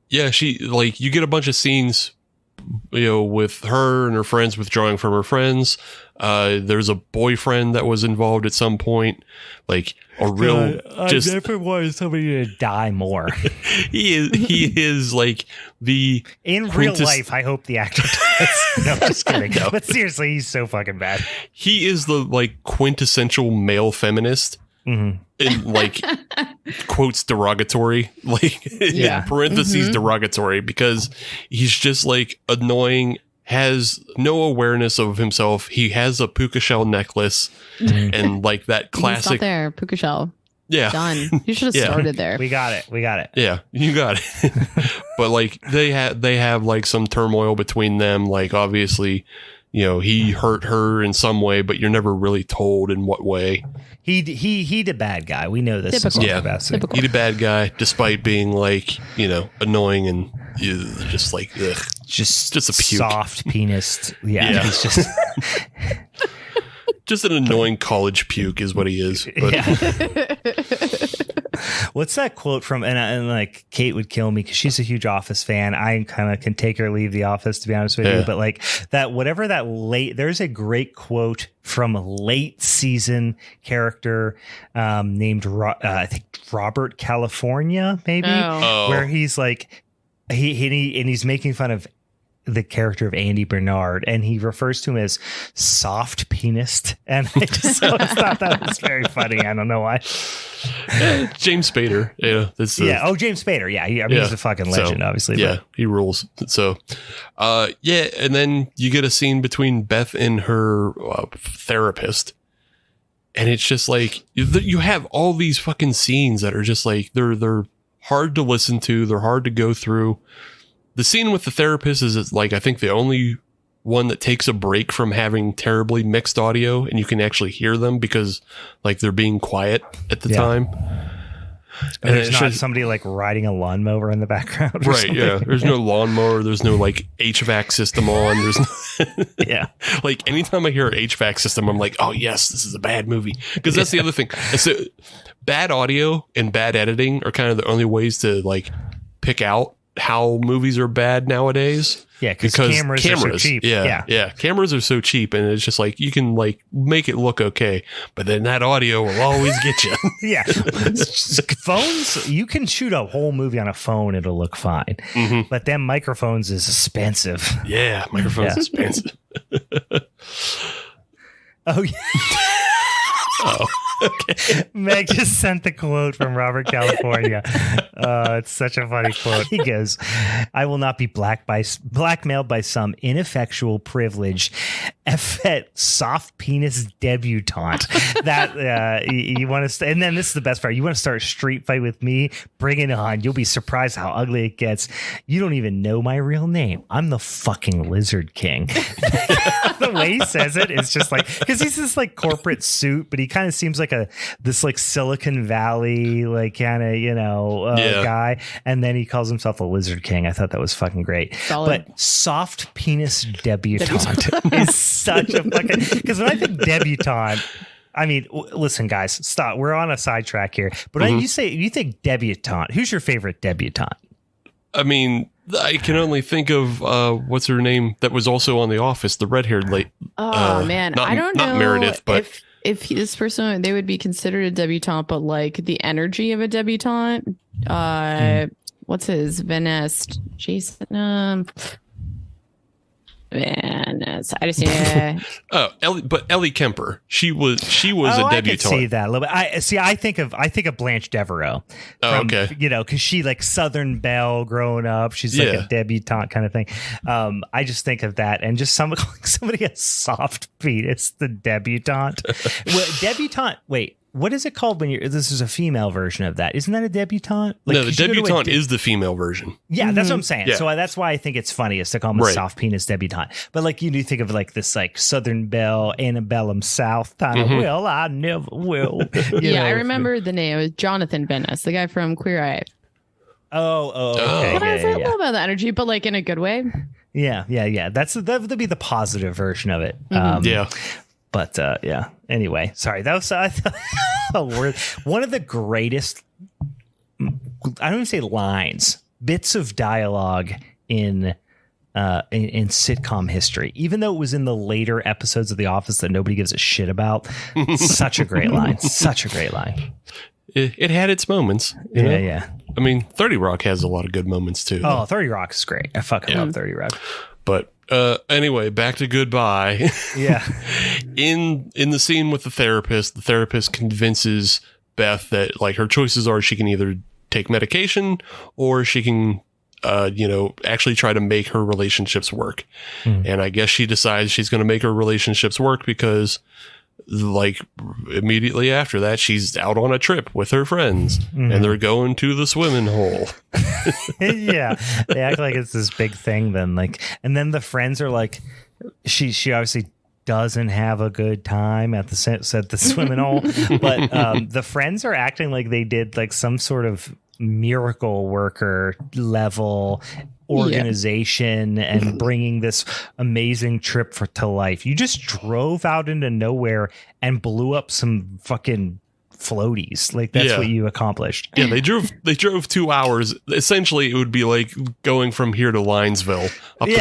yeah, she like you get a bunch of scenes, you know, with her and her friends withdrawing from her friends. There's a boyfriend that was involved at some point, like a real. I never wanted somebody to die more. He is like the in real life. I hope the actor does. No, just kidding. No. But seriously, he's so fucking bad. He is the like quintessential male feminist. In like quotes derogatory, like in parentheses derogatory, because he's just like annoying, has no awareness of himself. He has a puka shell necklace and like that classic. Stop there, puka shell. Yeah, done. You should have started there. We got it. Yeah, you got it. But like they have like some turmoil between them. Like obviously, you know, he hurt her in some way, but you're never really told in what way. He the bad guy. We know this. Typical. Yeah, he the bad guy, despite being like, you know, annoying and just like ugh. just a puke. Soft penis. Yeah. He's just just an annoying college puke is what he is. But. Yeah. What's that quote from? And like Kate would kill me because she's a huge Office fan. I kind of can take or leave The Office, to be honest with you. But like that, whatever that there's a great quote from a late season character named I think Robert California, maybe, where he's like he's making fun of the character of Andy Bernard, and he refers to him as soft penised, and I just always thought that was very funny. I don't know why. James Spader, James Spader, he's a fucking legend, obviously. Yeah, he rules. So, and then you get a scene between Beth and her therapist, and it's just like you have all these fucking scenes that are just like they're hard to listen to, they're hard to go through. The scene with the therapist is like, I think the only one that takes a break from having terribly mixed audio and you can actually hear them because like they're being quiet at the time. And there's not somebody like riding a lawnmower in the background. Right. Something. Yeah. There's no lawnmower. There's no like HVAC system on. There's no like anytime I hear HVAC system, I'm like, oh yes, this is a bad movie. Because that's the other thing. Bad audio and bad editing are kind of the only ways to like pick out how movies are bad nowadays. Yeah, because cameras are so cheap. Yeah. Cameras are so cheap, and it's just like you can like make it look okay, but then that audio will always get you. Yeah, phones, you can shoot a whole movie on a phone; it'll look fine. But then microphones is expensive. Yeah, microphones expensive. Oh yeah. Oh, okay. Meg just sent the quote from Robert California. It's such a funny quote. He goes, "I will not be blackmailed by some ineffectual, privileged, effete, soft penis debutante." That you want to, and then this is the best part. You want to start a street fight with me? Bring it on. You'll be surprised how ugly it gets. You don't even know my real name. I'm the fucking Lizard King. The way he says it is just like, because he's this like corporate suit, but he kind of seems like this like Silicon Valley like kind of guy, and then he calls himself a Lizard King. I thought that was fucking great. Solid. But soft penis debutante is such a fucking, because when I think debutante, I mean, listen, guys, stop. We're on a sidetrack here. But you think debutante. Who's your favorite debutante? I mean, I can only think of what's her name that was also on The Office, the red-haired lady. Oh man, I don't know. Not Meredith, but if this person, they would be considered a debutante, but like the energy of a debutante. What's his Vanessa? Jason. Venice. I just Ellie Kemper. She was a debutante. I could see that a little bit. I think of Blanche Devereaux. Okay. Because she like Southern Belle growing up. She's like a debutante kind of thing. I just think of that, and just somebody a soft penis, the debutante. Debutante. Wait. What is it called when this is a female version of that? Isn't that a debutante? Like, no, the debutante is the female version. Yeah, that's what I'm saying. Yeah. So that's why I think it's funny is to call them a soft penis debutante. But like you do think of like this like Southern Belle, Antebellum South kind of, well, I never will. I remember the name. It was Jonathan Venice, the guy from Queer Eye. Oh, okay. But I was like, a little bit of the energy, but like in a good way. Yeah. That would be the positive version of it. But anyway, sorry. That was a word. One of the greatest, I don't even say lines, bits of dialogue in sitcom history, even though it was in the later episodes of The Office that nobody gives a shit about. Such a great line. Such a great line. It had its moments. You know? Yeah. I mean, 30 Rock has a lot of good moments too. Oh, 30 Rock is great. I fucking love 30 Rock. But anyway, back to GoodBi. Yeah. In the scene with the therapist convinces Beth that like her choices are she can either take medication or she can actually try to make her relationships work. And I guess she decides she's going to make her relationships work because like immediately after that she's out on a trip with her friends and they're going to the swimming hole. Yeah, they act like it's this big thing then, like, and then the friends are like, she obviously doesn't have a good time at the swimming hole, but the friends are acting like they did like some sort of miracle worker level organization and bringing this amazing trip to life. You just drove out into nowhere and blew up some fucking floaties. Like that's what you accomplished. Yeah, they drove 2 hours. Essentially, it would be like going from here to Linesville up to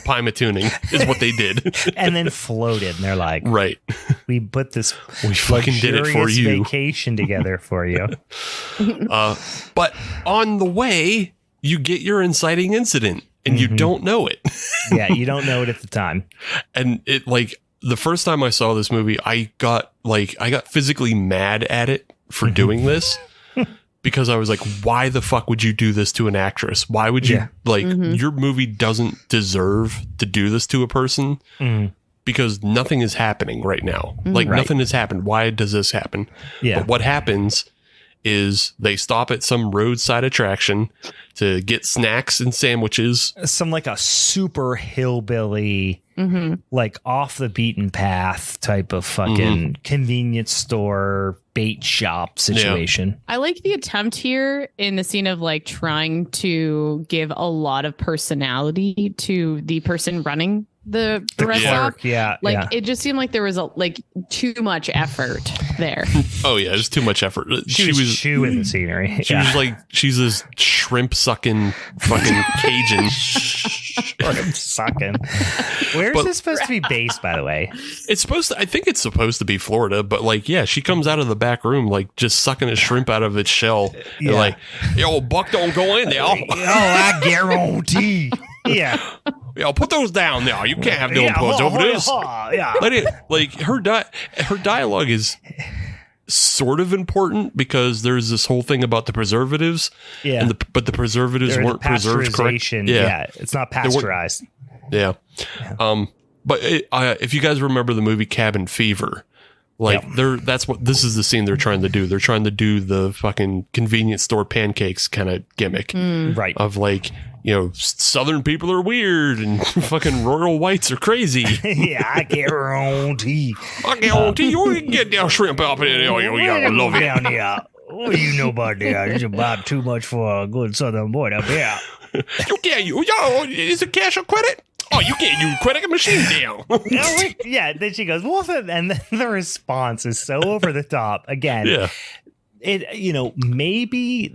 Pymatuning is what they did. And then floated. And they're like, right. We fucking did it for you. Vacation together for you. But on the way, you get your inciting incident and you don't know it. Yeah, you don't know it at the time. And it like the first time I saw this movie, I got physically mad at it for doing this because I was like, why the fuck would you do this to an actress? Why would you your movie doesn't deserve to do this to a person because nothing is happening right now. Like nothing has happened. Why does this happen? Yeah. But what happens is they stop at some roadside attraction to get snacks and sandwiches. Some like a super hillbilly, like off the beaten path type of fucking convenience store bait shop situation. I like the attempt here in the scene of like trying to give a lot of personality to the person running the rest stop. Yeah. Like it just seemed like there was too much effort. there. Oh yeah, there's too much effort. She was chewing the scenery. She was like, she's this shrimp sucking fucking Cajun. Shrimp sucking. Where's this supposed to be based, by the way? I think it's supposed to be Florida, but like, yeah, she comes out of the back room, like just sucking a shrimp out of its shell. Yeah. And like, yo, Buck, don't go in there. Oh, I guarantee. Yeah. Yo, put those down now. You can't have no inputs over this. Yeah. Like her dialogue is sort of important because there's this whole thing about the preservatives. Yeah. But the preservatives weren't preserved correct. Yeah. It's not pasteurized. Yeah. But if you guys remember the movie Cabin Fever, like this is the scene they're trying to do. They're trying to do the fucking convenience store pancakes kind of gimmick. Right. Of like, you know, Southern people are weird and fucking rural whites are crazy. Yeah, I guarantee. You can get down shrimp up in there. I love it. Down here. What do you know about that? It's about too much for a good Southern boy up here. Is it cash or credit? Oh, you can't use credit machine down. Yeah, then she goes, well, and then the response is so over the top. Again, maybe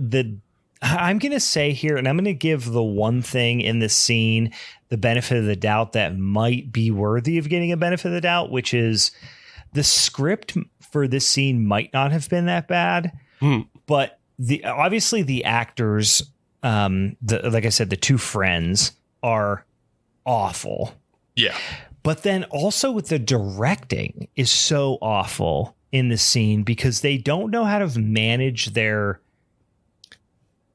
I'm going to say here, and I'm going to give the one thing in this scene the benefit of the doubt that might be worthy of getting a benefit of the doubt, which is the script for this scene might not have been that bad, but obviously the actors, like I said, the two friends are awful. Yeah. But then also the directing is so awful in the scene because they don't know how to manage the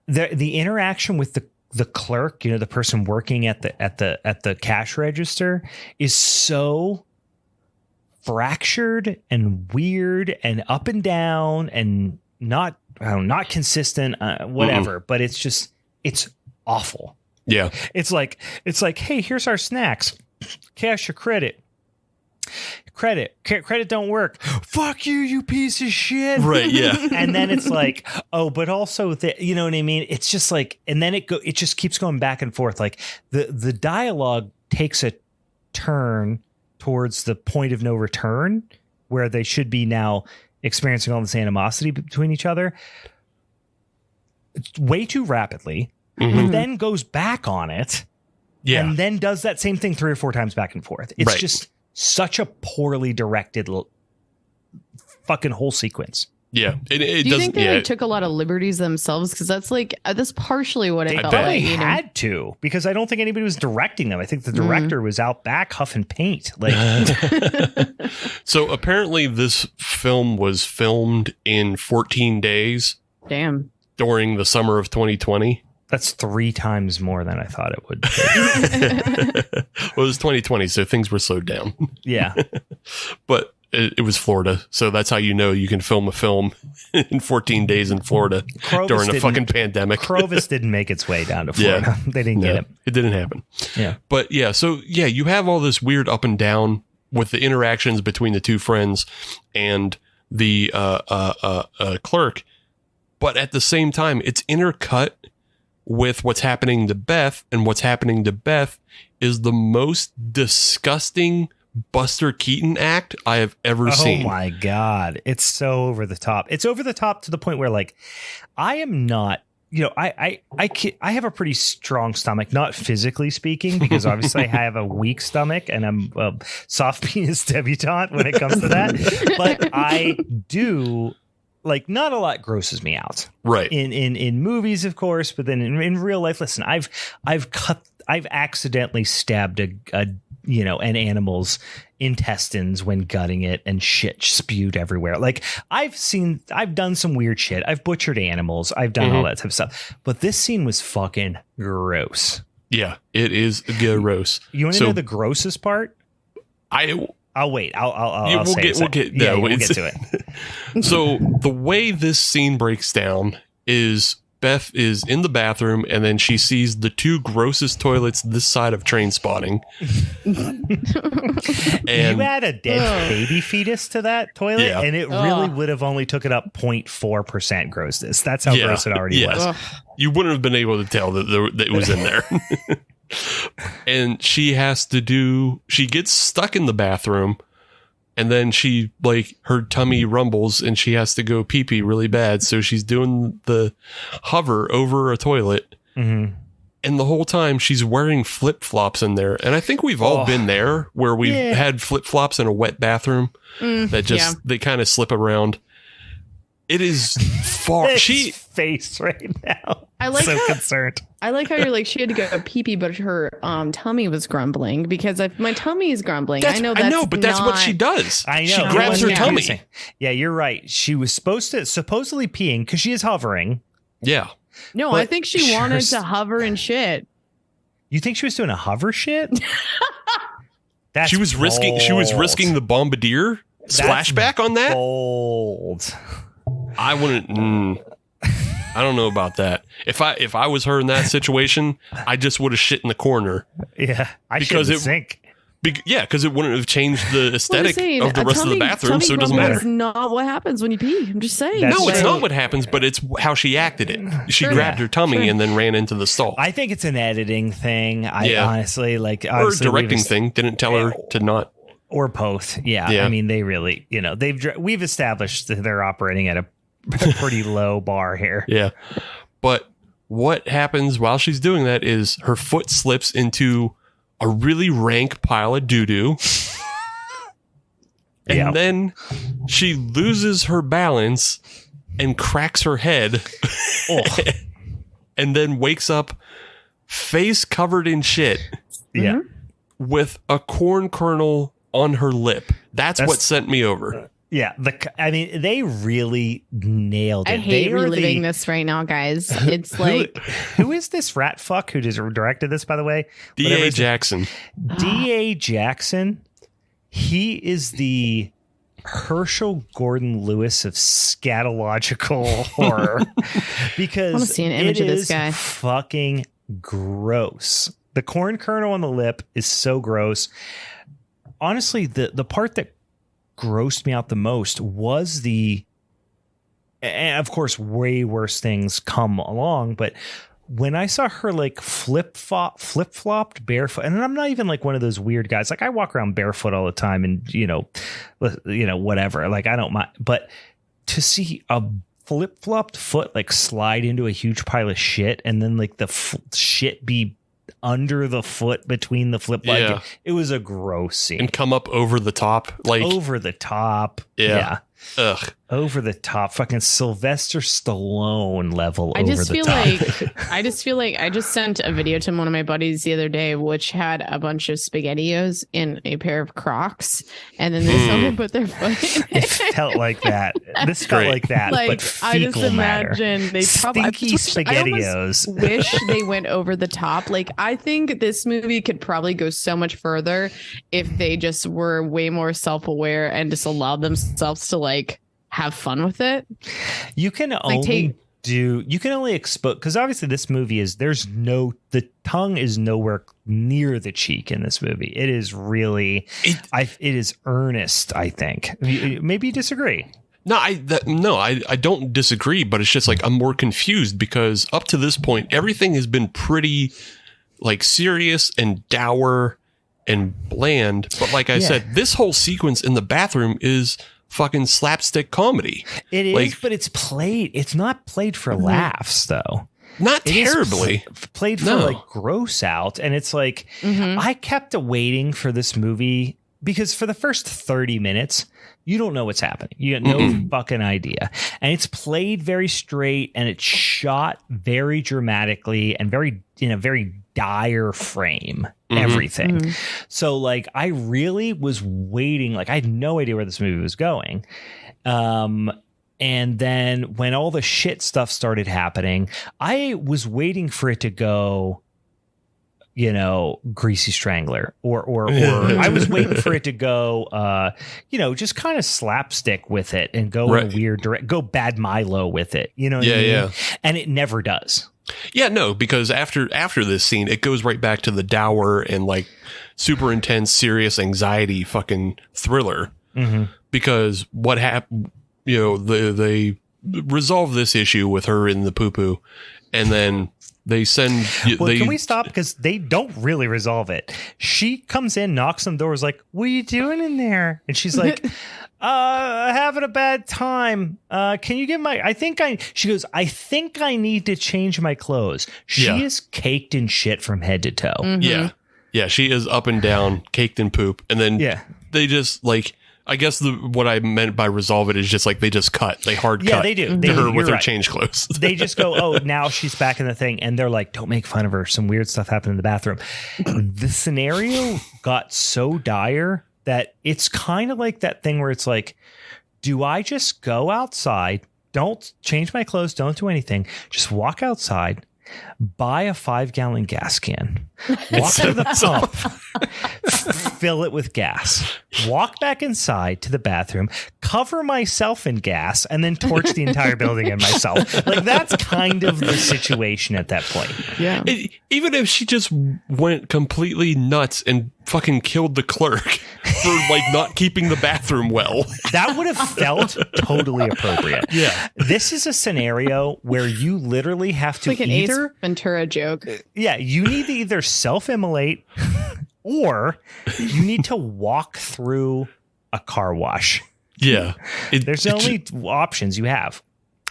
interaction with the clerk, the person working at the cash register is so fractured and weird and up and down and not consistent, whatever, but it's awful. Yeah. It's like, hey, here's our snacks. Cash or credit? Credit don't work. Fuck you, you piece of shit. Right, yeah. And then it's like, oh, but also you know what I mean? It's just like, and then it just keeps going back and forth. Like the dialogue takes a turn towards the point of no return where they should be now experiencing all this animosity between each other way too rapidly. But then goes back on it and then does that same thing 3 or 4 times back and forth. It's just such a poorly directed fucking whole sequence. Yeah. Do you think they took a lot of liberties themselves? Because that's partially what it felt like. They had to, because I don't think anybody was directing them. I think the director was out back huffing paint. So apparently this film was filmed in 14 days. Damn. During the summer of 2020. That's 3 times more than I thought it would be. Well, it was 2020, so things were slowed down. Yeah. But it was Florida, so that's how you know you can film a film in 14 days in Florida during a fucking pandemic. Clovis didn't make its way down to Florida. Yeah. They didn't get it. It didn't happen. Yeah. But yeah, so yeah, you have all this weird up and down with the interactions between the two friends and the clerk. But at the same time, it's intercut with what's happening to Beth, and what's happening to Beth is the most disgusting Buster Keaton act I have ever seen. Oh my God. It's so over the top. It's over the top to the point where, like, I am not, I have a pretty strong stomach, not physically speaking, because obviously I have a weak stomach and I'm a soft penis debutante when it comes to that. But I do, like, not a lot grosses me out. Right. In movies, of course, but then in real life, listen, I've accidentally stabbed an animal's intestines when gutting it, and shit spewed everywhere. Like, I've done some weird shit. I've butchered animals. I've done all that type of stuff. But this scene was fucking gross. Yeah, it is gross. You want to know the grossest part? I'll wait. We'll get to it. So the way this scene breaks down is Beth is in the bathroom, and then she sees the 2 grossest toilets this side of Train Spotting. And you add a dead baby fetus to that toilet, and it really would have only took it up 0.4% grossness. That's how gross it already was. You wouldn't have been able to tell that it was in there. And she gets stuck in the bathroom, And then she, like, her tummy rumbles and she has to go pee-pee really bad. So she's doing the hover over a toilet. Mm-hmm. And the whole time she's wearing flip-flops in there. And I think we've all been there where we've had flip-flops in a wet bathroom that just, they kind of slip around. It is far. She face right now. I like so concerned. I like how you're like, she had to go pee pee, but her tummy was grumbling, because if my tummy is grumbling, I know, but that's what she does. I know. She grabs her tummy. Yeah, you're right. She was supposedly peeing because she is hovering. Yeah. No, I think she wanted to hover and shit. You think she was doing a hover shit? She was risking the bombardier splashback on that. Bold. I wouldn't. I don't know about that. If I was her in that situation, I just would have shit in the corner. Yeah, because it sink. Because it wouldn't have changed the aesthetic of the rest of the bathroom, so it doesn't matter. That's not what happens when you pee. I'm just saying. It's not what happens, but it's how she acted it. She grabbed her tummy and then ran into the stall. I think it's an editing thing. Honestly, or a directing thing. Didn't tell her to not. Or both. Yeah. I mean, they really, we've established that they're operating at a pretty low bar here. Yeah. But what happens while she's doing that is her foot slips into a really rank pile of doo-doo. And then she loses her balance and cracks her head. And then wakes up face covered in shit. Yeah. With a corn kernel on her lip. That's what sent me over. Yeah, they really nailed it. I hate reliving this right now, guys. It's who is this rat fuck who just directed this, by the way? D.A. Jackson. D.A. Jackson. He is the Herschel Gordon Lewis of scatological horror, because I want to see an image of this guy. Fucking gross. The corn kernel on the lip is so gross. Honestly, the part that grossed me out the most was and of course way worse things come along, but when I saw her like flip-flopped barefoot, and I'm not even like one of those weird guys, like I walk around barefoot all the time and whatever, like I don't mind, but to see a flip-flopped foot like slide into a huge pile of shit and then like the shit be under the foot between the flip it was a gross scene. And come up over the top. Yeah. Ugh. Over the top, fucking Sylvester Stallone level. I just feel like I just sent a video to one of my buddies the other day, which had a bunch of SpaghettiOs in a pair of Crocs, and then someone put their foot in it. It felt like that. This felt like that, but fecal I just imagine matter. They stinky SpaghettiOs. I wish they went over the top. Like, I think this movie could probably go so much further if they just were way more self-aware and just allowed themselves to like have fun with it. You can only expose, because obviously this movie is, the tongue is nowhere near the cheek in this movie. It is really it is earnest, I think. Maybe you disagree. No, I don't disagree, but it's just like I'm more confused because up to this point everything has been pretty like serious and dour and bland, but like I said, this whole sequence in the bathroom is fucking slapstick comedy. It is, but it's not played for laughs though. Not terribly. Played for like gross out. And it's like, I kept waiting for this movie because for the first 30 minutes, you don't know what's happening. You got no fucking idea. And it's played very straight and it's shot very dramatically and in a very dire frame. Everything. So like I really was waiting, like I had no idea where this movie was going. And then when all the shit stuff started happening, I was waiting for it to go, Greasy Strangler or I was waiting for it to go, just kind of slapstick with it and go in a weird direct, go Bad Milo with it, what I mean? Yeah. And it never does. Yeah, no, because after this scene, it goes right back to the dour and like super intense, serious anxiety fucking thriller. Because what happened, they resolve this issue with her in the poo-poo, and then They send. Can we stop? Because they don't really resolve it. She comes in, knocks on the doors, like, "What are you doing in there?" And she's like, "Having a bad time. Can you get my?" She goes, "I think I need to change my clothes." She is caked in shit from head to toe. Mm-hmm. Yeah. She is up and down, caked in poop, and then they just like. I guess what I meant by resolve it is just like they just cut. They hard cut. Yeah, they do. To her with her change clothes. They just go, "Oh, now she's back in the thing." And they're like, "Don't make fun of her. Some weird stuff happened in the bathroom." The scenario got so dire that it's kind of like that thing where it's like, do I just go outside, don't change my clothes, don't do anything, just walk outside, buy a 5-gallon gas can, walk to the pump, fill it with gas, walk back inside to the bathroom, cover myself in gas, and then torch the entire building and myself? Like, that's kind of the situation at that point. Yeah. Even if she just went completely nuts and fucking killed the clerk for like not keeping the bathroom well, that would have felt totally appropriate. Yeah. This is a scenario where you literally have to like an Ace Ventura joke. Yeah, you need to either self-immolate or you need to walk through a car wash. Yeah. There's only options you have.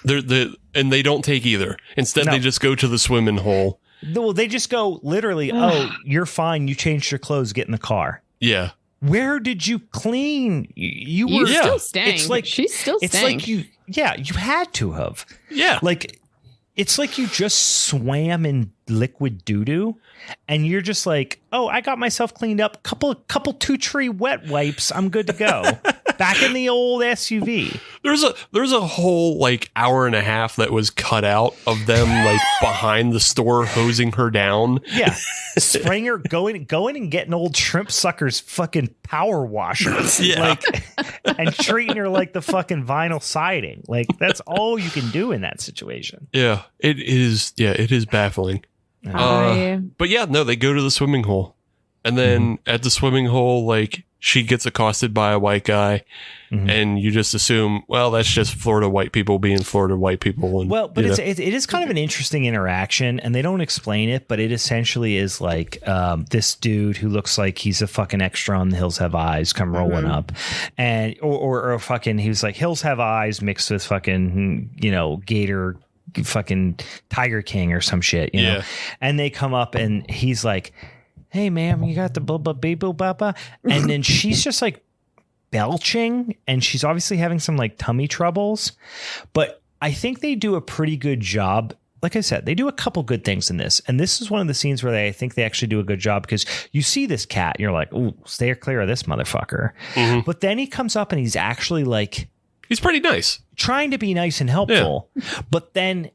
And they don't take either. Instead, they just go to the swimming hole. Well, they just go literally, "Oh, you're fine. You changed your clothes. Get in the car." Yeah. Where did you clean? You were still staying. It's like she's still it's staying. like you had to have. Yeah. Like, it's like you just swam in liquid doo-doo and you're just like, "Oh, I got myself cleaned up. Couple 2-tree wet wipes. I'm good to go." Back in the old SUV. There's a whole like hour and a half that was cut out of them like behind the store hosing her down. Yeah. Spraying her, going and getting old shrimp suckers fucking power washers. Yeah. Like, and treating her like the fucking vinyl siding. Like, that's all you can do in that situation. Yeah. It is baffling. But yeah, no, they go to the swimming hole. And then at the swimming hole, like, she gets accosted by a white guy, and you just assume, well, that's just Florida white people being Florida white people. And, but it is kind of an interesting interaction, and they don't explain it, but it essentially is like this dude who looks like he's a fucking extra on The Hills Have Eyes come rolling up, and or fucking he was like Hills Have Eyes mixed with fucking Gator, fucking Tiger King or some shit, you know, and they come up and he's like, "Hey, ma'am, you got the blah, blah, blah, blah, blah, blah." And then she's just like belching and she's obviously having some like tummy troubles. But I think they do a pretty good job. Like I said, they do a couple good things in this. And this is one of the scenes where I think they actually do a good job because you see this cat and you're like, "Ooh, stay clear of this motherfucker." But then he comes up and he's actually like, he's pretty nice, trying to be nice and helpful. But then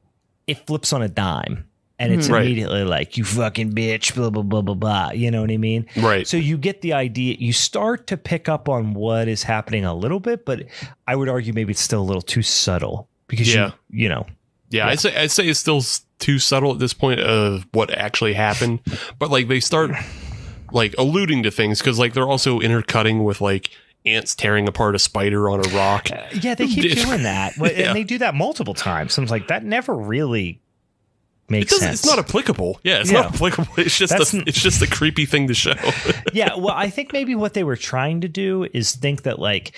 it flips on a dime. And it's immediately like, "You fucking bitch, blah, blah, blah, blah, blah." You know what I mean? Right. So you get the idea. You start to pick up on what is happening a little bit, but I would argue maybe it's still a little too subtle because you know. Yeah, I'd say it's still too subtle at this point of what actually happened. But like they start like alluding to things because like they're also intercutting with like ants tearing apart a spider on a rock. Yeah, they keep doing that. And they do that multiple times. So I'm like, that never really makes sense. It's not applicable. Yeah, it's not applicable. It's just a creepy thing to show. Yeah, well, I think maybe what they were trying to do is think that like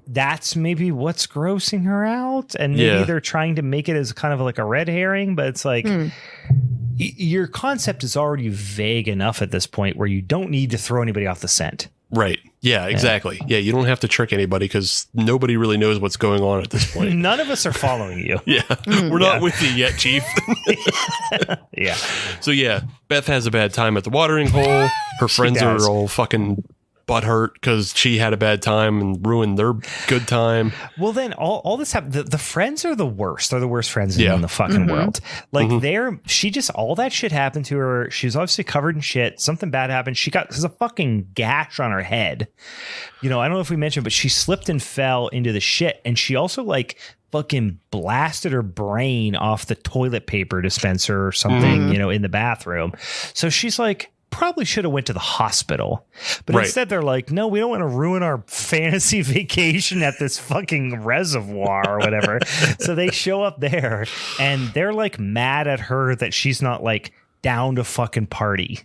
that's maybe what's grossing her out, and maybe they're trying to make it as kind of like a red herring, but it's like your concept is already vague enough at this point where you don't need to throw anybody off the scent. Right. Yeah, exactly. Yeah, you don't have to trick anybody because nobody really knows what's going on at this point. None of us are following you. Yeah, we're not with you yet, Chief. Yeah. So yeah, Beth has a bad time at the watering hole. Her friends are all fucking butthurt because she had a bad time and ruined their good time. Well, then all this happened. The friends are the worst. They're the worst friends in the fucking world. Like all that shit happened to her. She was obviously covered in shit. Something bad happened. There's a fucking gash on her head. You know, I don't know if we mentioned, but she slipped and fell into the shit. And she also like fucking blasted her brain off the toilet paper dispenser or something, you know, in the bathroom. So she's like probably should have went to the hospital. But instead they're like, no, we don't want to ruin our fantasy vacation at this fucking reservoir or whatever. So they show up there and they're like mad at her that she's not like down to fucking party.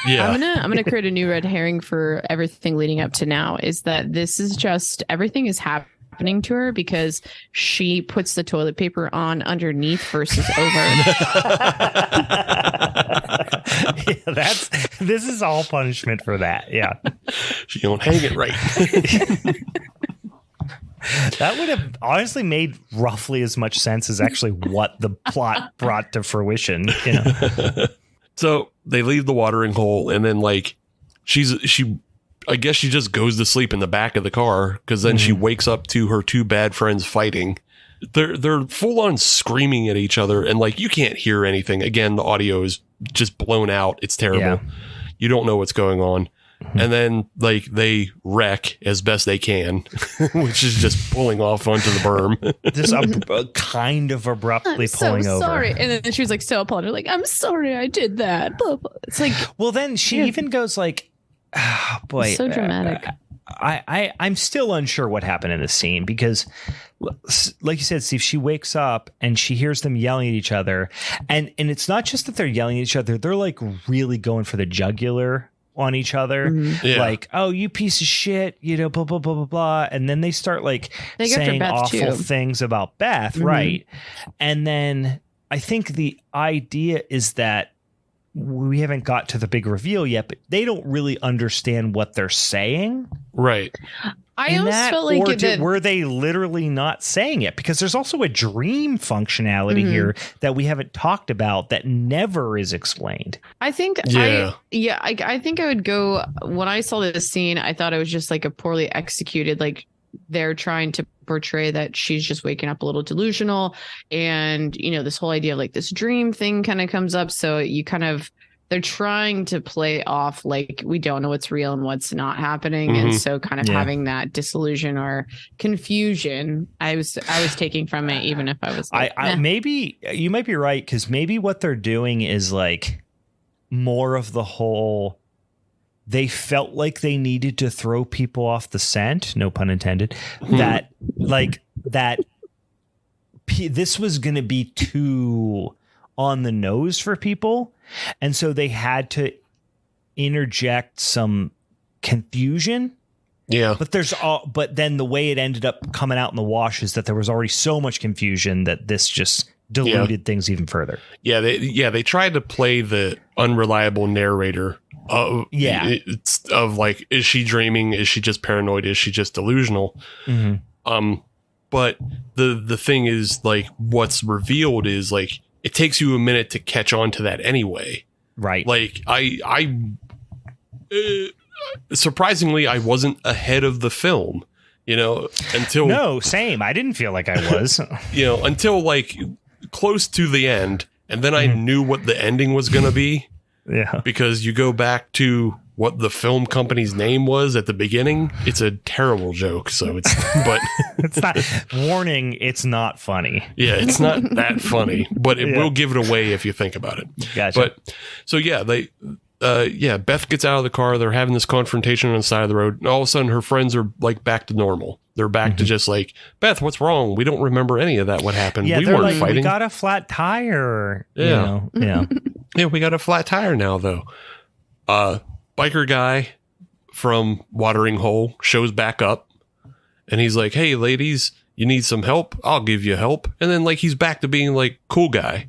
Yeah. I'm gonna create a new red herring for everything leading up to now, is that this is just everything is happening to her because she puts the toilet paper on underneath versus over. This is all punishment for that. Yeah. She don't hang it right. That would have honestly made roughly as much sense as actually what the plot brought to fruition, you know. So they leave the watering hole, and then like I guess she just goes to sleep in the back of the car, because then she wakes up to her two bad friends fighting. They're full on screaming at each other, and like you can't hear anything. Again, the audio is just blown out. It's terrible. Yeah. You don't know what's going on. And then like they wreck as best they can, which is just pulling off onto the berm. Just kind of abruptly pulling over. Sorry. And then she was like so apologetic, like, I'm sorry I did that. It's like, well, then she even goes like, oh, boy, so dramatic. I'm still unsure what happened in this scene, because like you said, Steve, she wakes up and she hears them yelling at each other. And it's not just that they're yelling at each other. They're like really going for the jugular on each other. Like, oh, you piece of shit, you know, blah, blah, blah, blah, blah. And then they start like saying awful things about Beth. Right. And then I think the idea is that we haven't got to the big reveal yet, but they don't really understand what they're saying. Right. I almost felt like were they literally not saying it? Because there's also a dream functionality here that we haven't talked about that never is explained. I think, I think I would go, when I saw this scene, I thought it was just like a poorly executed, like they're trying to portray that she's just waking up a little delusional. And, you know, this whole idea of like this dream thing kind of comes up. So you kind of, they're trying to play off like we don't know what's real and what's not happening. And so kind of having that disillusion or confusion I was taking from it, even if I was like, maybe you might be right, because maybe what they're doing is like more of the whole, they felt like they needed to throw people off the scent, no pun intended, that like that this was going to be too on the nose for people. And so they had to interject some confusion. Yeah. But then the way it ended up coming out in the wash is that there was already so much confusion that this just diluted things even further. Yeah. They tried to play the unreliable narrator of like, is she dreaming? Is she just paranoid? Is she just delusional? But the thing is, like, what's revealed is like, it takes you a minute to catch on to that anyway. Right. Like surprisingly, I wasn't ahead of the film, you know, until. No, same. I didn't feel like I was, you know, until like close to the end. And then I knew what the ending was going to be. Yeah. Because you go back to what the film company's name was at the beginning. It's a terrible joke. So but it's not, warning, it's not funny. Yeah, it's not that funny, but it will give it away if you think about it. Gotcha. But so Beth gets out of the car. They're having this confrontation on the side of the road, and all of a sudden her friends are like back to normal. They're back to just like, Beth, what's wrong? We don't remember any of that. What happened? Yeah, we weren't like, fighting. We got a flat tire. Yeah. You know? Yeah, we got a flat tire now, though. Biker guy from Watering Hole shows back up, and he's like, hey, ladies, you need some help? I'll give you help. And then like he's back to being like cool guy.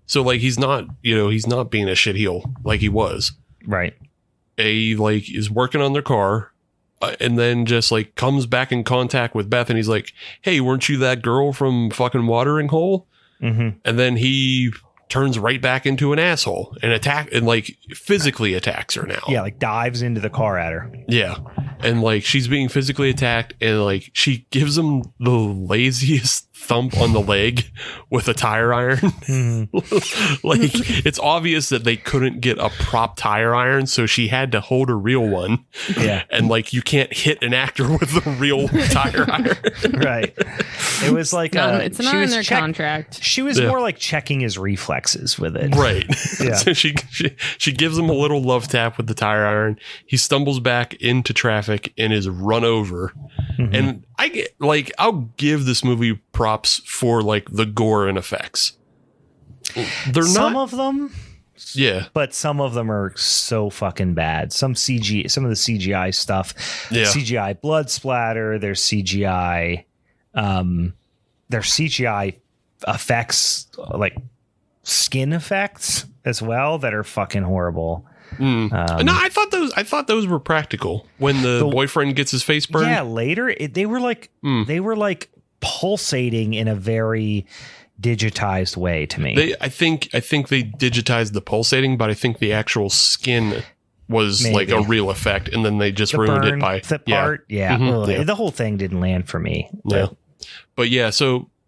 So like he's not being a shitheel like he was. Right. He like is working on their car, and then just like comes back in contact with Beth, and he's like, hey, weren't you that girl from fucking Watering Hole? And then he turns right back into an asshole and like physically attacks her now. Yeah, like dives into the car at her. Yeah. And like she's being physically attacked, and like she gives him the laziest thump on the leg with a tire iron. Like, it's obvious that they couldn't get a prop tire iron, so she had to hold a real one. Yeah. And like, you can't hit an actor with a real tire iron. Right. It was like it's not in their contract. She was more like checking his reflexes with it. Right. Yeah. So she gives him a little love tap with the tire iron. He stumbles back into traffic and is run over. And I'll give this movie props for like the gore and effects. They're some not of them. Yeah. But some of them are so fucking bad. Some of the CGI stuff. Yeah. CGI blood splatter, there's CGI effects, like skin effects as well, that are fucking horrible. No, I thought those were practical when the boyfriend gets his face burned. Yeah, later they were like pulsating in a very digitized way to me. I think they digitized the pulsating, but I think the actual skin was like a real effect, and then they just ruined it by the part. Yeah, the whole thing didn't land for me. Yeah, but yeah,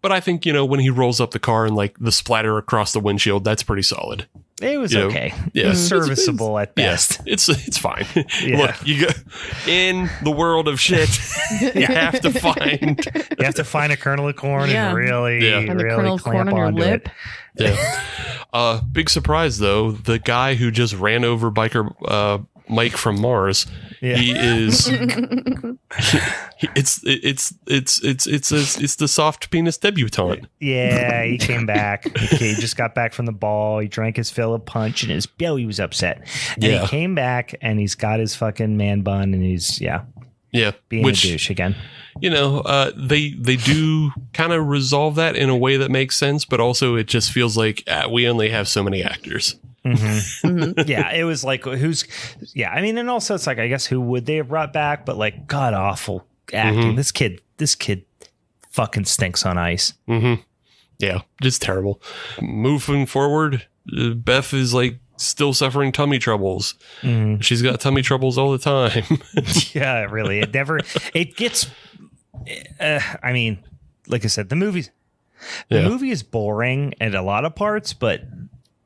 but I think, when he rolls up the car and like the splatter across the windshield, that's pretty solid. It was okay. Yeah. It was serviceable at best. Yeah, it's fine. Yeah. Look, you go in the world of shit. You have to find a kernel of corn and really clamp onto it. Yeah. Big surprise though, the guy who just ran over biker Mike from Mars. Yeah. He is. It's the soft penis debutante. Yeah, he came back. He just got back from the ball. He drank his fill of punch, and his belly was upset. And he came back, and he's got his fucking man bun, and he's being a douche again. They do kind of resolve that in a way that makes sense, but also it just feels like we only have so many actors. Yeah, it was like I mean, and also it's like, I guess who would they have brought back, but like god awful acting. This kid fucking stinks on ice. Yeah, just terrible. Moving forward, Beth is like still suffering tummy troubles. She's got tummy troubles all the time. Yeah, really, it gets I mean, like I said, the movie is boring at a lot of parts, but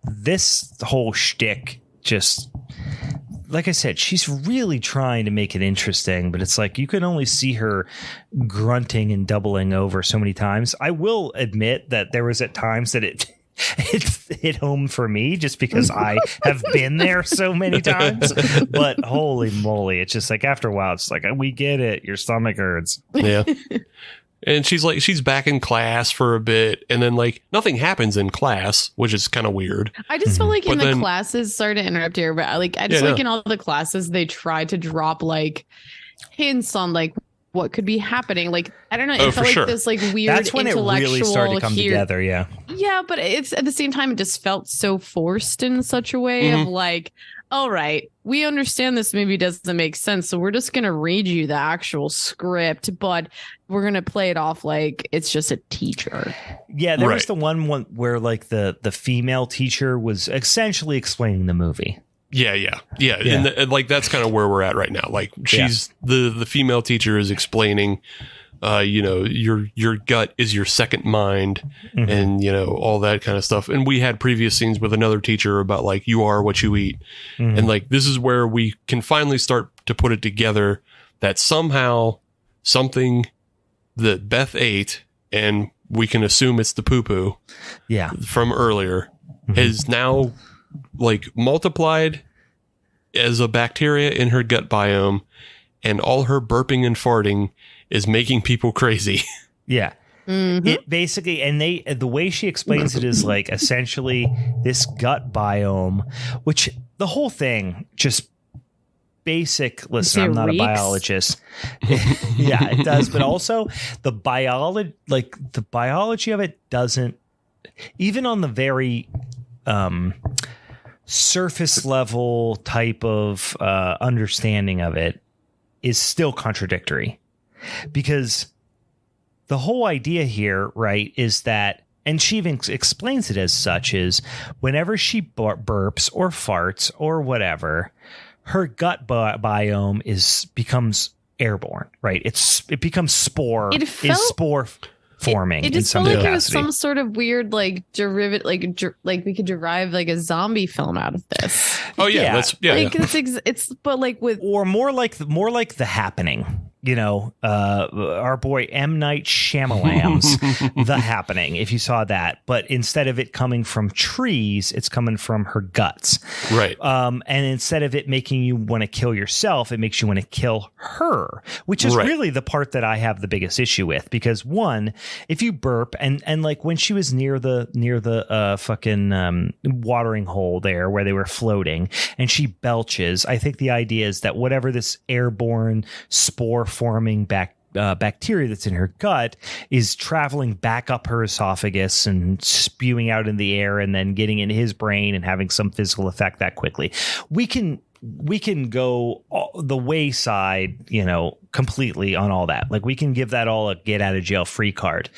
this whole shtick, just like I said, she's really trying to make it interesting, but it's like you can only see her grunting and doubling over so many times. I will admit that there was at times that it hit home for me just because I have been there so many times. But holy moly, it's just like after a while, it's like, we get it. Your stomach hurts. Yeah. And she's back in class for a bit, and then like nothing happens in class, which is kind of weird. I just feel like classes, sorry to interrupt here, but I just like in all the classes, they try to drop like hints on like what could be happening. Like, I don't know. It felt like this like weird That's when it really started to come together. Yeah. Yeah. But it's at the same time, it just felt so forced in such a way of like, all right, we understand this movie doesn't make sense, so we're just going to read you the actual script, but we're going to play it off like it's just a teacher. Yeah, there was the one where like the female teacher was essentially explaining the movie. Yeah. And like that's kind of where we're at right now. Like she's the female teacher is explaining your gut is your second mind, and all that kind of stuff. And we had previous scenes with another teacher about like you are what you eat, and like this is where we can finally start to put it together that somehow something that Beth ate, and we can assume it's the poo-poo from earlier, has now like multiplied as a bacteria in her gut biome, and all her burping and farting is making people crazy. Yeah. It basically, and the way she explains it is like essentially this gut biome, which the whole thing just basic. Listen, I'm not a biologist. Yeah, it does. But also the biology of it doesn't, even on the very surface level type of understanding of it, is still contradictory. Because the whole idea here, right, is that, and she even explains it as such, is whenever she burps or farts or whatever, her gut biome becomes airborne, right? It becomes spore. forming it in just some felt like capacity. it was some sort of weird like derivative, like we could derive like a zombie film out of this. Oh yeah, It's but like with or more like The Happening. Our boy M. Night Shyamalan's The Happening, if you saw that. But instead of it coming from trees, it's coming from her guts. Right. And instead of it making you want to kill yourself, it makes you want to kill her, which is really the part that I have the biggest issue with. Because one, if you burp and like when she was near the fucking watering hole there where they were floating and she belches, I think the idea is that whatever this airborne spore forming bacteria that's in her gut is traveling back up her esophagus and spewing out in the air and then getting in his brain and having some physical effect that quickly. We can go the wayside, completely on all that. Like we can give that all a get out of jail free card.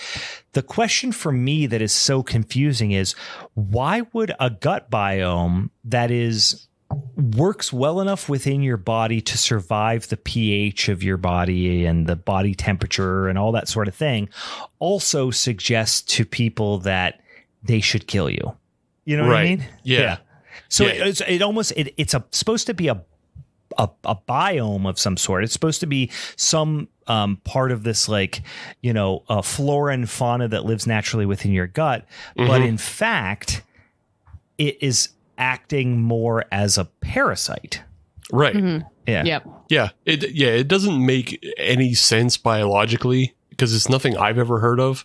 The question for me that is so confusing is why would a gut biome that works well enough within your body to survive the pH of your body and the body temperature and all that sort of thing also suggest to people that they should kill you? You know what I mean? Yeah. So it's supposed to be a biome of some sort. It's supposed to be some part of this, like, a flora and fauna that lives naturally within your gut. Mm-hmm. But in fact, it is acting more as a parasite. Right. Mm-hmm. Yeah. Yep. Yeah. It doesn't make any sense biologically because it's nothing I've ever heard of.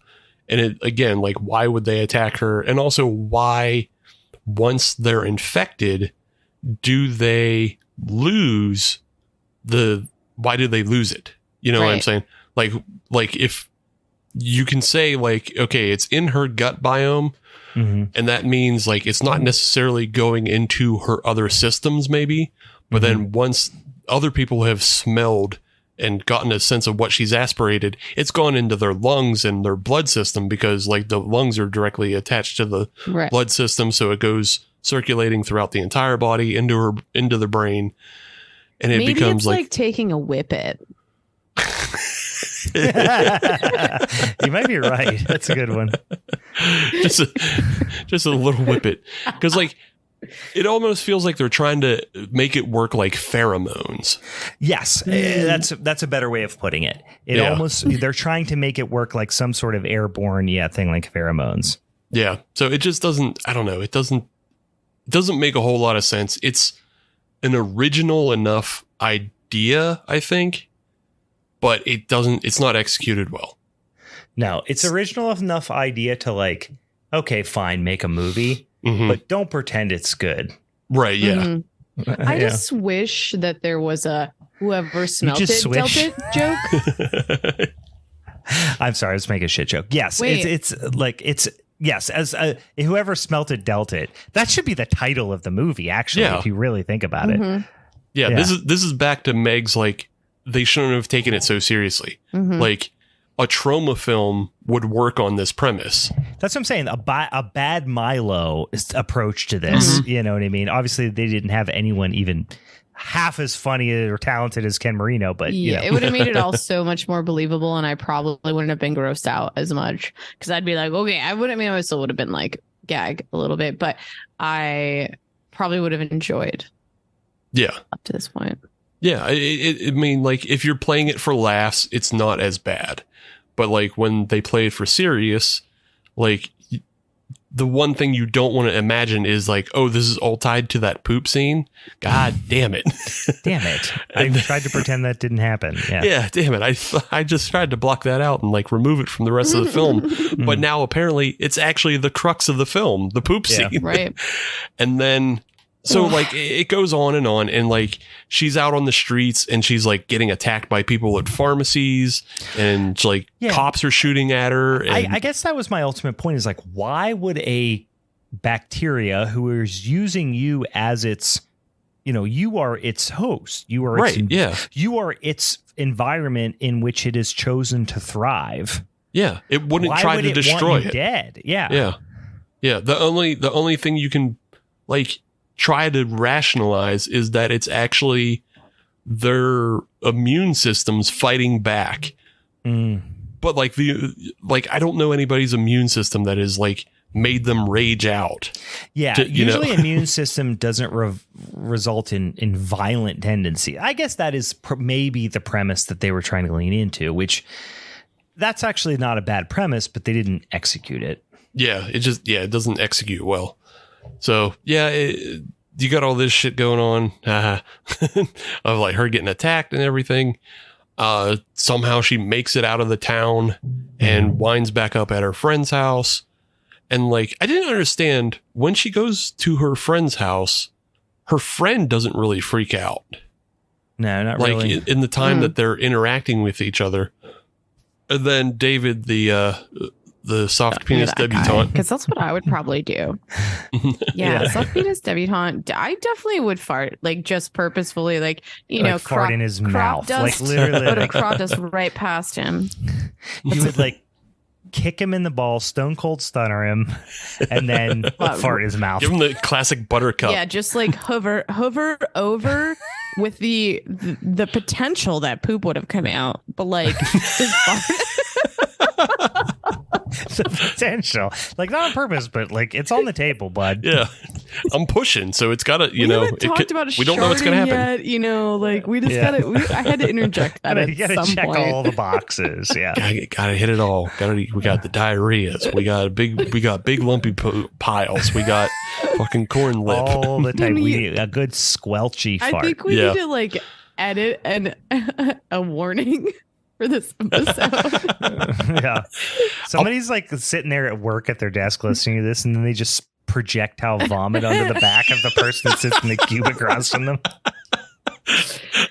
And it, again, like, why would they attack her? And also why, once they're infected, do they lose why do they lose it? You know what I'm saying? Like if you can say like, okay, it's in her gut biome. Mm-hmm. And that means like it's not necessarily going into her other systems, maybe. But then once other people have smelled and gotten a sense of what she's aspirated, it's gone into their lungs and their blood system because like the lungs are directly attached to the blood system. So it goes circulating throughout the entire body into the brain. And it maybe becomes it's like taking a whippet. You might be right. That's a good one. just a little whippet, because like it almost feels like they're trying to make it work like pheromones. Yes, that's a better way of putting it. They're trying to make it work like some sort of airborne thing like pheromones. Yeah. So it just doesn't. I don't know. It doesn't make a whole lot of sense. It's an original enough idea, I think. But it's not executed well. No, it's original enough idea to like, okay, fine, make a movie, but don't pretend it's good. Right. Yeah. Mm-hmm. I just wish that there was a whoever smelt it dealt it joke. I'm sorry, let's make a shit joke. Yes. Yes, as whoever smelt it dealt it. That should be the title of the movie, actually, if you really think about it. Yeah. This is back to Meg's like, they shouldn't have taken it so seriously. Mm-hmm. Like a trauma film would work on this premise. That's what I'm saying. A bad Milo approach to this. Mm-hmm. You know what I mean? Obviously, they didn't have anyone even half as funny or talented as Ken Marino, but it would have made it all so much more believable, and I probably wouldn't have been grossed out as much because I'd be like, okay, I still would have been like gag a little bit, but I probably would have enjoyed. Yeah, up to this point. Yeah, I mean, like, if you're playing it for laughs, it's not as bad. But, like, when they play it for serious, like, the one thing you don't want to imagine is, like, oh, this is all tied to that poop scene? God damn it. Damn it. I tried to pretend that didn't happen. Yeah, damn it. I just tried to block that out and, like, remove it from the rest of the film. But now, apparently, it's actually the crux of the film, the poop scene. Right. And then... So, like, it goes on, and, like, she's out on the streets, and she's, like, getting attacked by people at pharmacies, and, like, cops are shooting at her. And I guess that was my ultimate point, is, like, why would a bacteria who is using you as its, you are its host. You are you are its environment in which it is chosen to thrive. Yeah. It wouldn't try to destroy it. Dead. Yeah. Yeah. Yeah. The only thing you can, like... try to rationalize is that it's actually their immune systems fighting back. but like I don't know anybody's immune system that is like made them rage out. Yeah, usually immune system doesn't result in violent tendency. I guess that is maybe the premise that they were trying to lean into, which that's actually not a bad premise, but they didn't execute it. Yeah, it doesn't execute well. So yeah, you got all this shit going on of like her getting attacked and everything. Somehow she makes it out of the town and winds back up at her friend's house. And like, I didn't understand when she goes to her friend's house, her friend doesn't really freak out. No, not like really. In the time that they're interacting with each other. And then David, the soft penis debutante. Because that's what I would probably do. Yeah, soft penis debutante. I definitely would fart, like just purposefully, like, fart in his mouth. Dust, like literally. Put a crop dust right past him. You would like kick him in the ball, stone cold stunner him, and then fart in his mouth. Give him the classic buttercup. Yeah, just like hover over with the potential that poop would have come out, but like the potential, like not on purpose, but like it's on the table, bud. Yeah, I'm pushing, so it's gotta, we don't know what's gonna happen yet, like we just gotta. I had to interject that. You gotta check point. all the boxes. Yeah, gotta hit it all. We got the diarrheas. We got big lumpy piles. We got fucking corn lip all the time. We need a good squelchy fart. I think we need to like edit a warning for this episode. Yeah, somebody's like sitting there at work at their desk listening to this, and then they just projectile vomit onto the back of the person that sits in the cube across from them.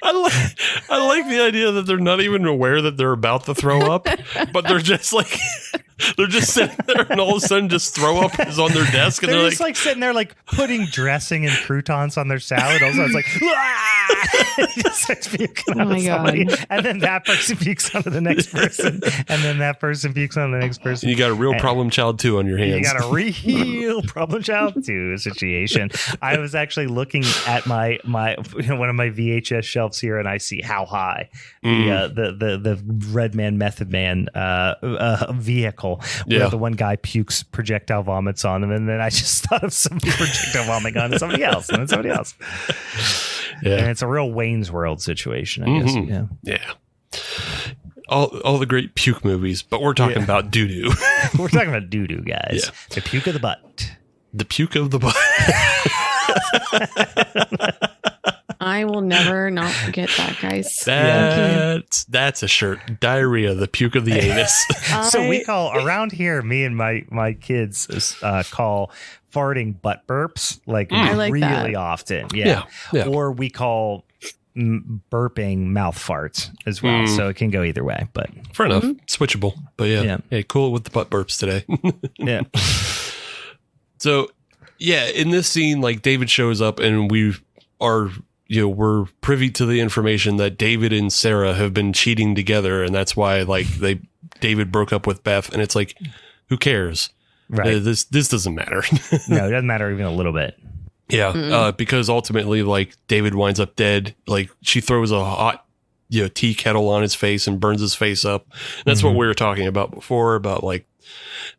I like the idea that they're not even aware that they're about to throw up, but they're just like they're just sitting there, and all of a sudden just throw up is on their desk, and they're just like sitting there like putting dressing and croutons on their salad. Also, it's like it just starts puking on somebody, and then that person pukes onto the next person, and then that person pukes on the next person. You got a real problem child 2 on your hands. You got a real problem child 2 situation. I was actually looking at my one of my VHS shelves here, and I see How High, the Red Man Method Man vehicle, where the one guy pukes projectile vomits on him, and then I just thought of somebody projectile vomiting on somebody else, and then somebody else. Yeah, and it's a real Wayne's World situation, I guess. Yeah. All the great puke movies, but we're talking about doo-doo. We're talking about doo-doo, guys. Yeah. The puke of the butt. The puke of the butt. I will never not forget that, guys. That's a shirt. Diarrhea, the puke of the anus. So we call around here, me and my kids call farting butt burps, like really often. Yeah. Or we call burping mouth farts as well. So it can go either way, but fair enough. Switchable. But hey, cool with the butt burps today. Yeah. So in this scene, like David shows up, and we're privy to the information that David and Sarah have been cheating together, and that's why like David broke up with Beth, and it's like, who cares? Right. This doesn't matter. No, it doesn't matter even a little bit. Yeah, because ultimately, like David winds up dead. Like she throws a hot, tea kettle on his face and burns his face up. And that's what we were talking about before, about like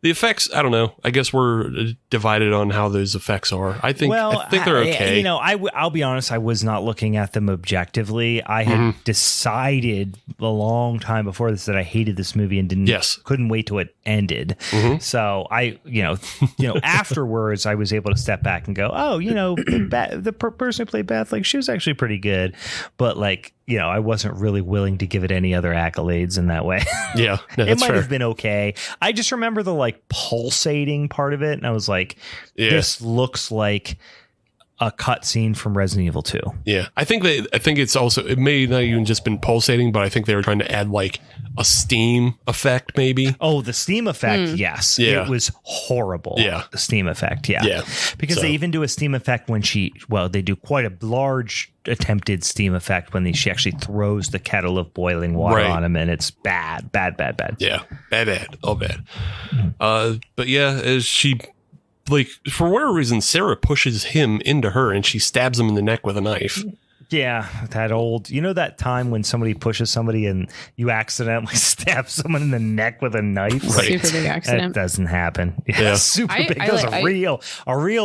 the effects. I don't know. I guess we're divided on how those effects are. I think they're okay. I'll be honest. I was not looking at them objectively. I had decided a long time before this that I hated this movie and couldn't wait till it ended. So I, afterwards I was able to step back and go, the person who played Beth, like she was actually pretty good, but like, I wasn't really willing to give it any other accolades in that way. Yeah, no, it might have been okay. I just remember the like pulsating part of it, and I was like, this looks like a cutscene from Resident Evil 2. Yeah, I think it's also, it may not even just been pulsating, but I think they were trying to add like a steam effect, maybe. Oh, the steam effect, yes. Yeah. It was horrible. Yeah. The steam effect, yeah. Because they even do a steam effect when they do quite a large attempted steam effect when she actually throws the kettle of boiling water on him, and it's bad. Yeah, bad, all bad. But as she, like, for whatever reason, Sarah pushes him into her, and she stabs him in the neck with a knife. Yeah, that old, that time when somebody pushes somebody and you accidentally stab someone in the neck with a knife? Right. Super big accident. That doesn't happen. Yeah. Super big. That was a real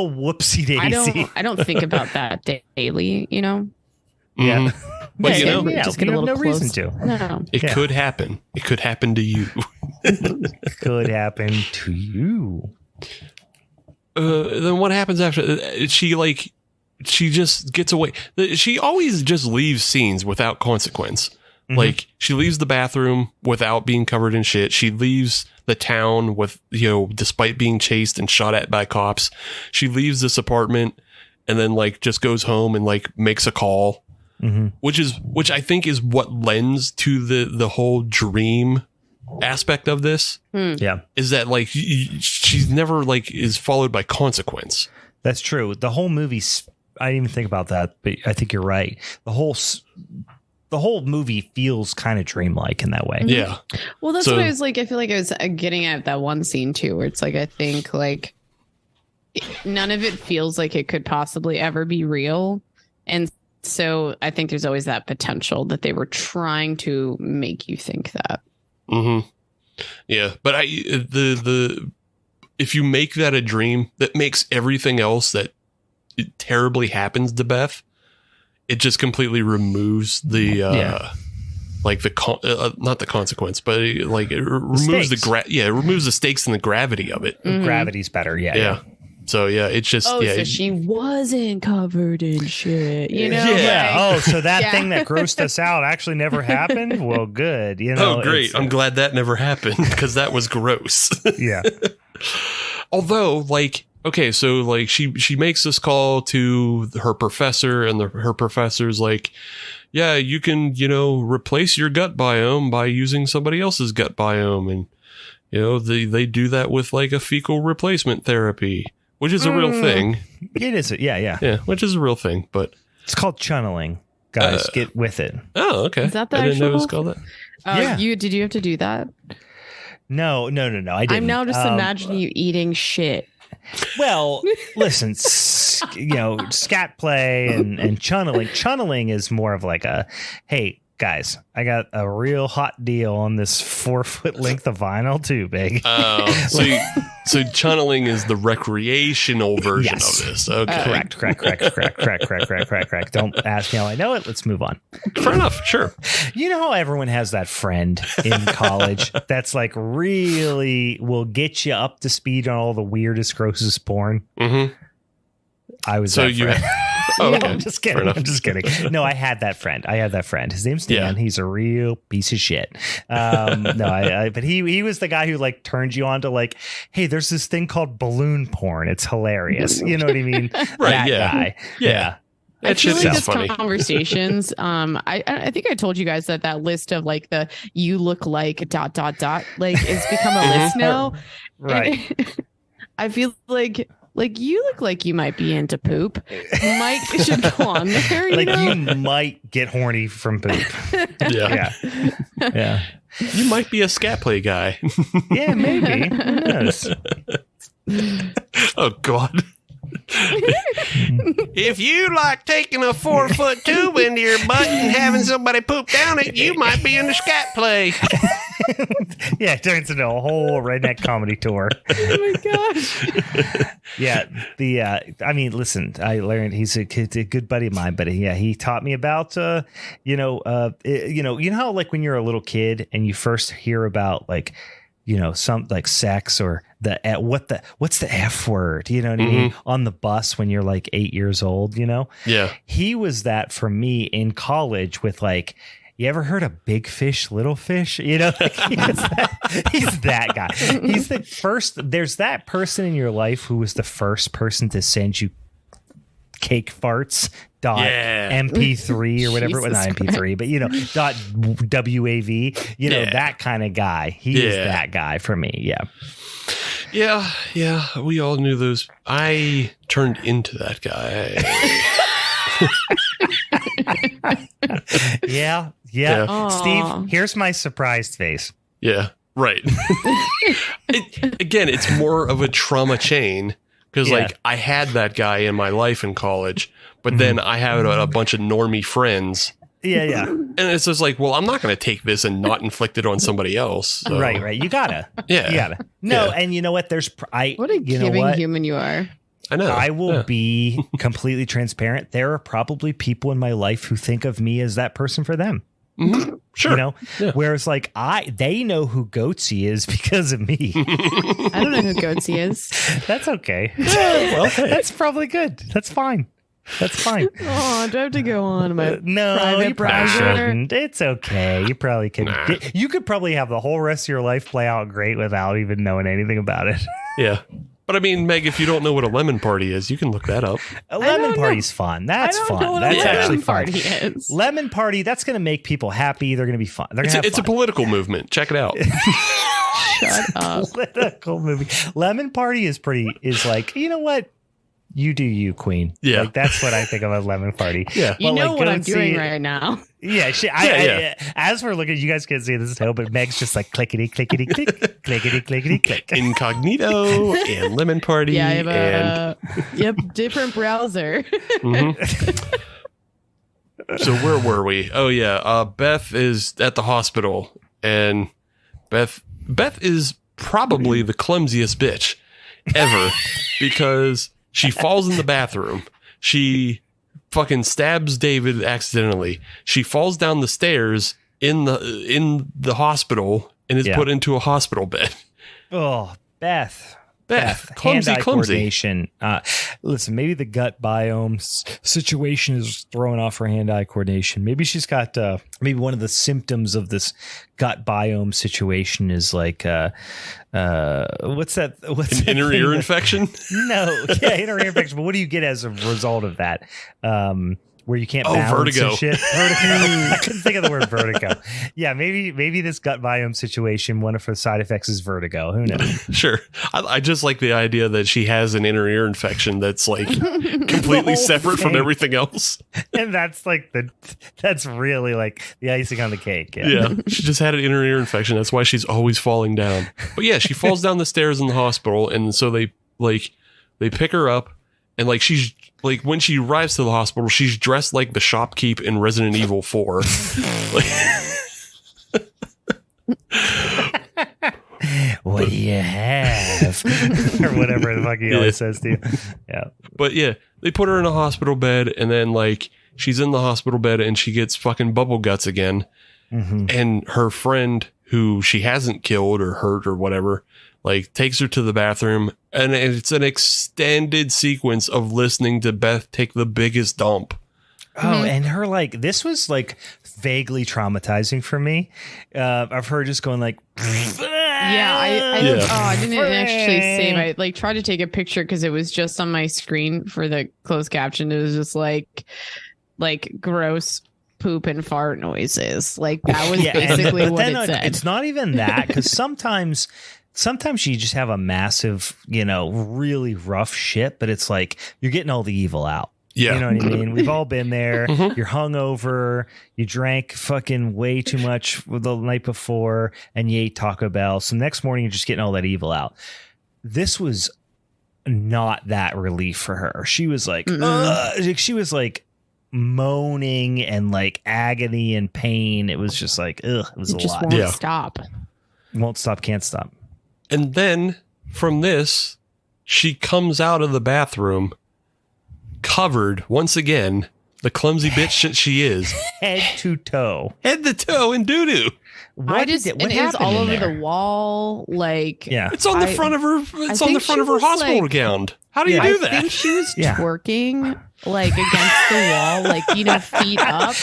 whoopsie daisy. I don't think about that daily, Yeah. But just get a little no close. reason to. No. it could happen. It could happen to you. Could happen to you. Then what happens after? She just gets away. She always just leaves scenes without consequence. Mm-hmm. Like, she leaves the bathroom without being covered in shit. She leaves the town with, despite being chased and shot at by cops. She leaves this apartment and then just goes home and makes a call, which I think is what lends to the whole dream aspect of this. Yeah. Is that she's never is followed by consequence. That's true. The whole movie's, I didn't even think about that, but I think you're right. The whole movie feels kind of dreamlike in that way. Yeah. Well, that's what I was I feel like I was getting at that one scene too, where it's I think none of it feels like it could possibly ever be real. And so I think there's always that potential that they were trying to make you think that. Mm-hmm. Yeah. But if you make that a dream, that makes everything else that terribly happens to Beth, it just completely removes the not the consequence, but it removes it removes the stakes and the gravity of it. Mm-hmm. Gravity's better. Yeah. So it's just so she wasn't covered in shit, Yeah. So that thing that grossed us out actually never happened. Well, good. Oh, great! I'm glad that never happened because that was gross. Yeah. Although, okay, so she makes this call to her professor, and her professor's yeah, you can, replace your gut biome by using somebody else's gut biome. And, they do that with a fecal replacement therapy, which is a real thing. It is. Yeah. Yeah, which is a real thing, but it's called channeling. Guys, get with it. Oh, okay. Is that the I didn't know it was actual? called that. Yeah. Did you have to do that? No. I didn't. I'm now just imagining you eating shit. Well, listen, scat play and channeling. Channeling is more of hey, guys, I got a real hot deal on this 4-foot length of vinyl too, big. So channeling is the recreational version of this. Okay. Correct. Don't ask me how I know it. Let's move on. Fair enough. Sure. You know how everyone has that friend in college that's really will get you up to speed on all the weirdest, grossest porn? Mm-hmm. I was that friend. Oh, okay. I'm just kidding. No, I had that friend. His name's Dan. Yeah. He's a real piece of shit. But he was the guy who turns you on to hey, there's this thing called balloon porn. It's hilarious. You know what I mean? Right. That guy. Yeah. I feel like sounds this funny. Conversations. I think I told you guys that list of the you look like ... it's become a list now. Right. And I feel like you look like you might be into poop. Mike should go on there. You might get horny from poop. Yeah. You might be a scat play guy. Yeah, maybe. Who knows? Oh God. If you like taking a 4-foot tube into your butt and having somebody poop down it, you might be into scat play. Yeah, it turns into a whole redneck comedy tour. Oh my gosh. Yeah, listen, I learned he's a good buddy of mine, but he taught me about you know how when you're a little kid and you first hear about some sex or what's the F word, you know what I mean, on the bus when you're 8 years old, Yeah. He was that for me in college with you ever heard of big fish, little fish? He's that guy. He's the first. There's that person in your life who was the first person to send you cake farts .mp3 or whatever. Well, not mp3, but .wav. That kind of guy. He is that guy for me. Yeah. We all knew those. I turned into that guy. Yeah. Steve, here's my surprised face. Yeah, right. It's more of a trauma chain because I had that guy in my life in college, but then I have a bunch of normie friends. Yeah. And it's just like, well, I'm not going to take this and not inflict it on somebody else. So. Right. You gotta. Yeah. You gotta. No, and you know what? What a giving human you are. I know. I will be completely transparent. There are probably people in my life who think of me as that person for them. Mm-hmm. Sure. You know, whereas like they know who Goatsy is because of me. I don't know who Goatsy is. That's okay. Well, that's probably good. That's fine. That's fine. Oh, do I have to go on my no, private you probably browser? shouldn't. It's okay. You probably can. You could probably have the whole rest of your life play out great without even knowing anything about it. Yeah. But I mean, Meg, if you don't know what a lemon party is, you can look that up. A lemon party's fun. That's fun. That's actually fun. Is. Lemon party, that's going to make people happy. They're going to be fun. They're gonna it's a political movement. Check it out. Shut up. Political movie. Lemon party is like, you know what? You do you, queen. Yeah. Like, that's what I think of a lemon party. Yeah. You know what I'm doing right now. Yeah. As we're looking, you guys can't see this too, but Meg's just like clickety, clickety, click, clickety, clickety, click. Incognito and lemon party. Yeah, I have different browser. Mm-hmm. So where were we? Oh, yeah. Beth is at the hospital, and Beth is probably the clumsiest bitch ever because she falls in the bathroom. She fucking stabs David accidentally. She falls down the stairs in the hospital and is put into a hospital bed. Oh, Beth, clumsy. coordination. Listen, maybe the gut biome situation is throwing off her hand-eye coordination. Maybe she's got maybe one of the symptoms of this gut biome situation is like what's that? What's an inner ear infection? No, inner ear infection. But what do you get as a result of that? Where you can't balance vertigo. And shit. Vertigo. I couldn't think of the word vertigo. Yeah, maybe this gut biome situation, one of her side effects is vertigo. Who knows? Sure. I just like the idea that she has an inner ear infection that's like completely separate from everything else. And that's like that's really like the icing on the cake. Yeah. She just had an inner ear infection. That's why she's always falling down. But yeah, she falls down the stairs in the hospital, and so they pick her up, and like she's like, when she arrives to the hospital, she's dressed like the shopkeep in Resident Evil 4. What do you have? Or whatever the fuck he always says to you. Yeah. But yeah, they put her in a hospital bed, and then like she's in the hospital bed and she gets fucking bubble guts again. Mm-hmm. And her friend, who she hasn't killed or hurt or whatever, like takes her to the bathroom, and it's an extended sequence of listening to Beth take the biggest dump. Oh, and her like, this was like vaguely traumatizing for me. Of her just going like, I didn't actually save. I like tried to take a picture because it was just on my screen for the closed caption. It was just like gross poop and fart noises. Like that was basically what it said. It's not even that, because sometimes you just have a massive, really rough shit, but it's like you're getting all the evil out. Yeah. You know what I mean? We've all been there. Mm-hmm. You're hungover. You drank fucking way too much the night before, and you ate Taco Bell. So next morning, you're just getting all that evil out. This was not that relief for her. She was like, she was like moaning and like agony and pain. It was just like, ugh, it was a lot. Won't stop. Won't stop, can't stop. And then from this, she comes out of the bathroom covered once again, the clumsy bitch that she is, head to toe in doo-doo. What is all over the wall? Like, it's on the front of her. It's on the front of her hospital gown. How do you do that? I think she was twerking like against the wall, like, feet up.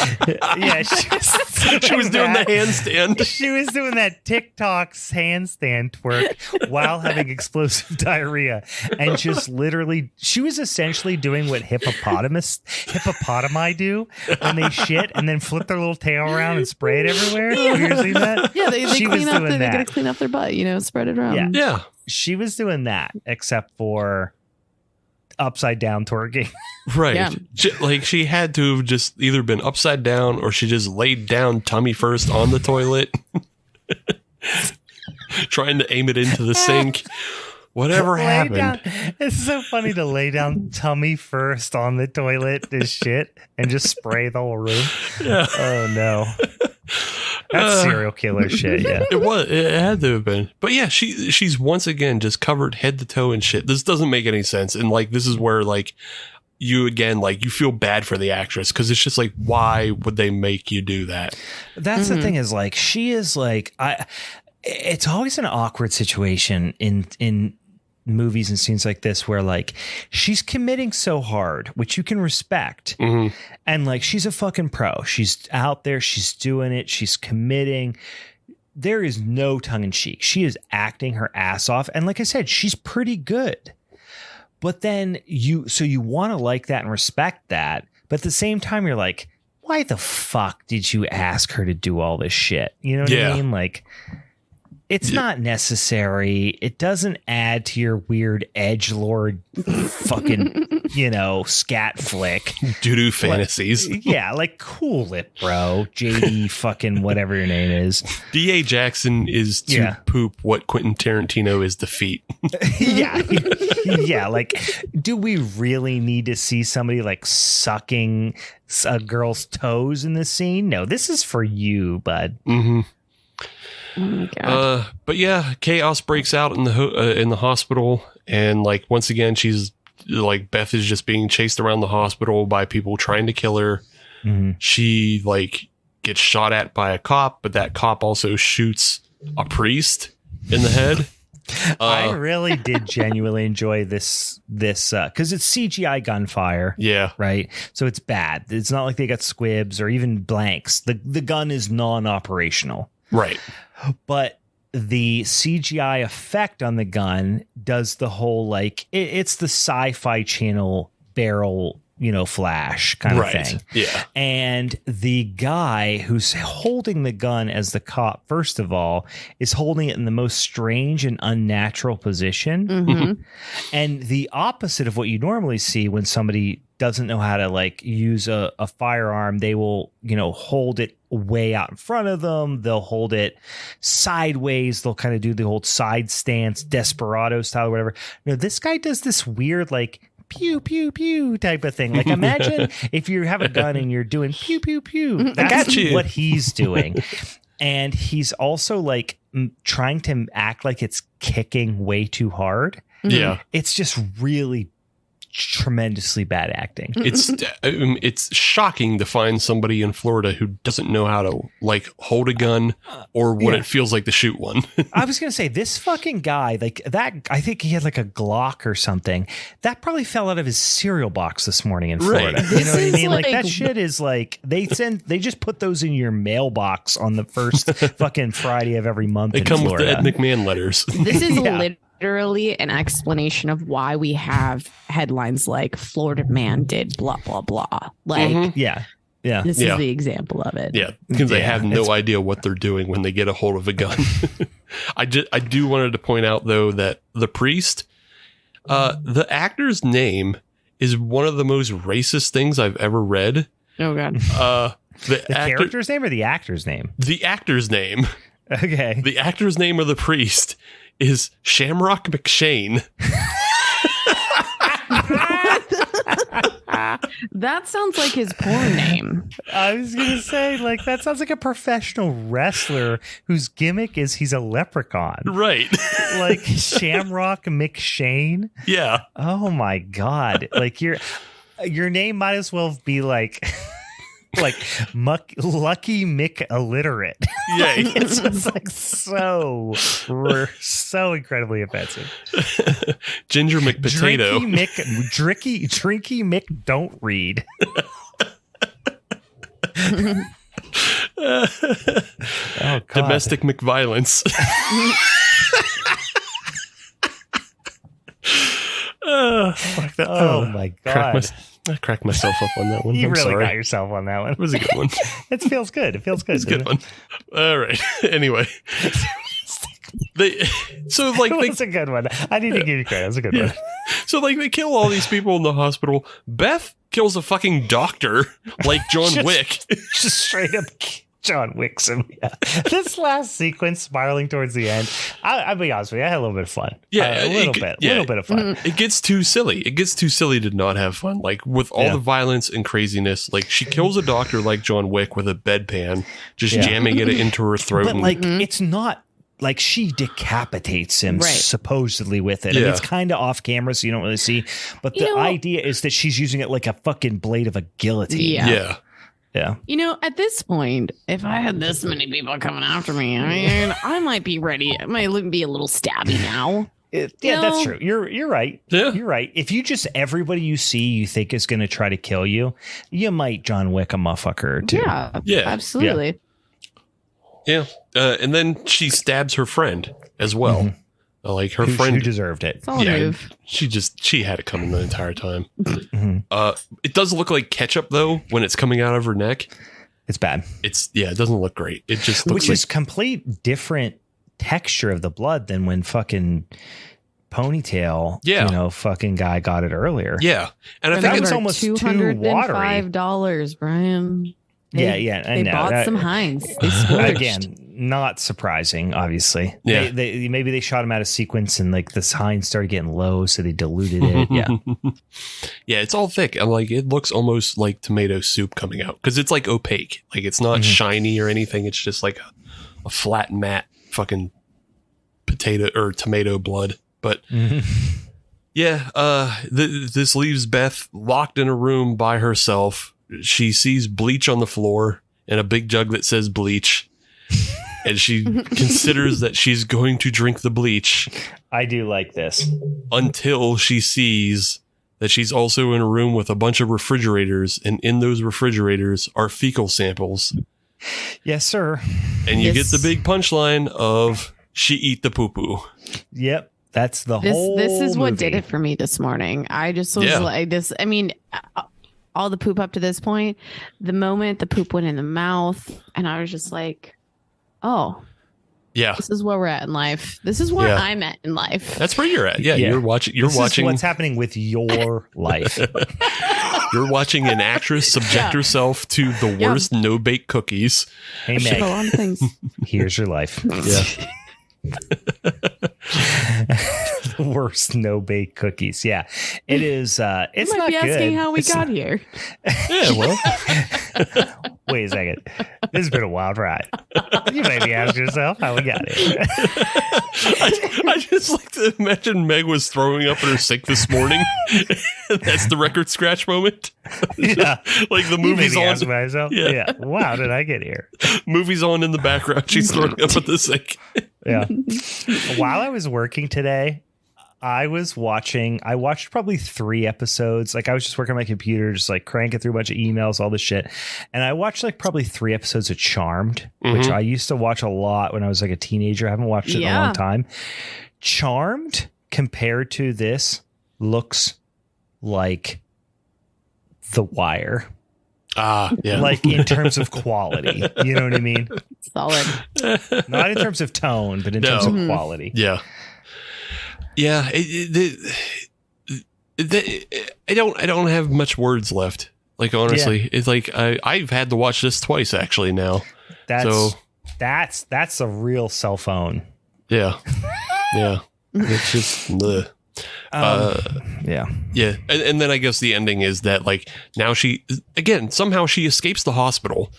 Yeah, she was doing the handstand. She was doing that TikTok's handstand twerk while having explosive diarrhea, and just literally, she was essentially doing what hippopotami do when they shit and then flip their little tail around and spray it everywhere. Have you ever seen that? Yeah, they clean up. They gotta clean up their butt. Spread it around. Yeah. She was doing that, except for upside down twerking. Right. Yeah. She had to have just either been upside down, or she just laid down tummy first on the toilet, trying to aim it into the sink. Whatever happened? It's so funny to lay down tummy first on the toilet as shit and just spray the whole room. Yeah. Oh no. That's serial killer shit, yeah. It had to have been. But yeah, she's once again just covered head to toe in shit. This doesn't make any sense. And like this is where like you feel bad for the actress because it's just like, why would they make you do that? That's the thing is like she is like it's always an awkward situation in movies and scenes like this where like she's committing so hard, which you can respect. And like she's a fucking pro. She's out there, she's doing it, she's committing. There is no tongue in cheek. She is acting her ass off. And like I said, she's pretty good. But then you want to like that and respect that. But at the same time, you're like, why the fuck did you ask her to do all this shit? You know what I mean? Like, it's not necessary. It doesn't add to your weird edgelord fucking, scat flick. Doo-doo fantasies. Like cool it, bro. JD fucking whatever your name is. D.A. Jackson is to poop what Quentin Tarantino is to feet. Yeah. Like, do we really need to see somebody like sucking a girl's toes in this scene? No, this is for you, bud. Mm-hmm. Oh my God. But yeah, chaos breaks out in the hospital, and like once again, she's like Beth is just being chased around the hospital by people trying to kill her. She like gets shot at by a cop, but that cop also shoots a priest in the head. I really did genuinely enjoy this because it's CGI gunfire. Yeah. Right. So it's bad. It's not like they got squibs or even blanks. The gun is non-operational. Right. But the CGI effect on the gun does the whole like it's the Sci-Fi Channel barrel, flash kind of thing. Yeah. And the guy who's holding the gun as the cop, first of all, is holding it in the most strange and unnatural position. And the opposite of what you normally see when somebody doesn't know how to like use a firearm, they will, hold it way out in front of them. They'll hold it sideways. They'll kind of do the whole side stance, desperado style or whatever. No, this guy does this weird like pew, pew, pew type of thing. Like imagine if you have a gun and you're doing pew, pew, pew. That's what he's doing. And he's also like trying to act like it's kicking way too hard. Yeah. It's just really tremendously bad acting. It's shocking to find somebody in Florida who doesn't know how to like hold a gun or what it feels like to shoot one. I was gonna say this fucking guy like that. I think he had like a Glock or something that probably fell out of his cereal box this morning in Florida. Right. You know what I mean? Like that shit is like they just put those in your mailbox on the first fucking Friday of every month. They come Florida. with the Ed McMahon letters. This is literally an explanation of why we have headlines like Florida man did blah blah blah. Like this is the example of it. Yeah, because they have no idea what they're doing when they get a hold of a gun. I do wanted to point out though that the priest, the actor's name is one of the most racist things I've ever read. Oh God. The character's name or the actor's name? The actor's name. Okay. The actor's name of the priest is Shamrock McShane. That sounds like his porn name. I was going to say, like, that sounds like a professional wrestler whose gimmick is he's a leprechaun. Right. Like Shamrock McShane. Yeah. Oh, my God. Like, your name might as well be like... Lucky Mick illiterate. Yeah. It's just like so incredibly offensive. Ginger McPotato. Drinky Mick don't read. Oh, God. Domestic McViolence. Fuck that. Oh my God. I cracked myself up on that one. You I'm really sorry. got yourself on that one. It was a good one. It feels good. It feels good. It's a good one. All right. Anyway. It's a good one. I need to give you credit. It's a good one. So like they kill all these people in the hospital. Beth kills a fucking doctor like John Wick. Just straight up John Wicks him. Yeah. This last sequence spiraling towards the end, I'll be honest with you, I had a little bit of fun. Yeah, a little bit of fun. It gets too silly. It gets too silly to not have fun. Like with all the violence and craziness, like she kills a doctor like John Wick with a bedpan, just jamming it into her throat. But like, it's not like she decapitates him supposedly with it. Yeah. And it's kind of off camera, so you don't really see. But the idea is that she's using it like a fucking blade of a guillotine. Yeah. Yeah. You know, at this point, if I had this many people coming after me, I mean, I might be ready. I might be a little stabby now. That's true. You're right. Yeah. You're right. If you just everybody you see you think is going to try to kill you, you might John Wick a motherfucker or two. Yeah, absolutely. Yeah. And then she stabs her friend as well. Mm-hmm. Like her friend who deserved it. Solid move. She had it coming the entire time. Mm-hmm. It does look like ketchup though when it's coming out of her neck. It's bad. It doesn't look great. It just looks which is complete different texture of the blood than when fucking Ponytail, fucking guy got it earlier. Yeah. And I think it's almost too watery. $205, Brian. They bought some Heinz. They splurged. Again, not surprising, obviously. Yeah. Maybe they shot him out of sequence and like this Heinz started getting low, so they diluted it. Yeah. Yeah, it's all thick. I'm like, it looks almost like tomato soup coming out because it's like opaque. Like it's not shiny or anything. It's just like a flat matte fucking potato or tomato blood. But this leaves Beth locked in a room by herself. She sees bleach on the floor and a big jug that says bleach. And she considers that she's going to drink the bleach. I do like this. Until she sees that she's also in a room with a bunch of refrigerators. And in those refrigerators are fecal samples. Yes, sir. And you get the big punchline of she eat the poo-poo. Yep. That's the whole This is what movie. did it for me this morning. I just was like this. I mean, all the poop up to this point, the moment the poop went in the mouth, and I was just like, oh, yeah, this is where we're at in life. This is where I'm at in life. That's where you're at. Yeah. You're watching. This is what's happening with your life. You're watching an actress subject herself to the worst no-bake cookies. Hey, Meg, a lot of things. Here's your life. Yeah. The worst no-bake cookies. Yeah, it is. It's you might not be good. asking how we It's got here. Yeah. Well. Wait a second. This has been a wild ride. You may be asking yourself how we got here. I just like to imagine Meg was throwing up in her sink this morning. That's the record scratch moment. Yeah, like the movie's on. Myself. Yeah. Wow, did I get here? Movie's on in the background. She's throwing up at the sink. Yeah. While I was working today, I watched probably 3 episodes. Like I was just working on my computer, just like cranking through a bunch of emails, all this shit. And I watched like probably 3 episodes of Charmed, which I used to watch a lot when I was like a teenager. I haven't watched it in a long time. Charmed compared to this looks like The Wire. Yeah. Like in terms of quality, you know what I mean? Solid. Not in terms of tone, but in terms of quality. Yeah. Yeah. I don't have much words left. Like, honestly, it's like, I've had to watch this twice actually now. That's a real cell phone. Yeah. Yeah. It's just, ugh. Yeah. And then I guess the ending is that like now somehow she escapes the hospital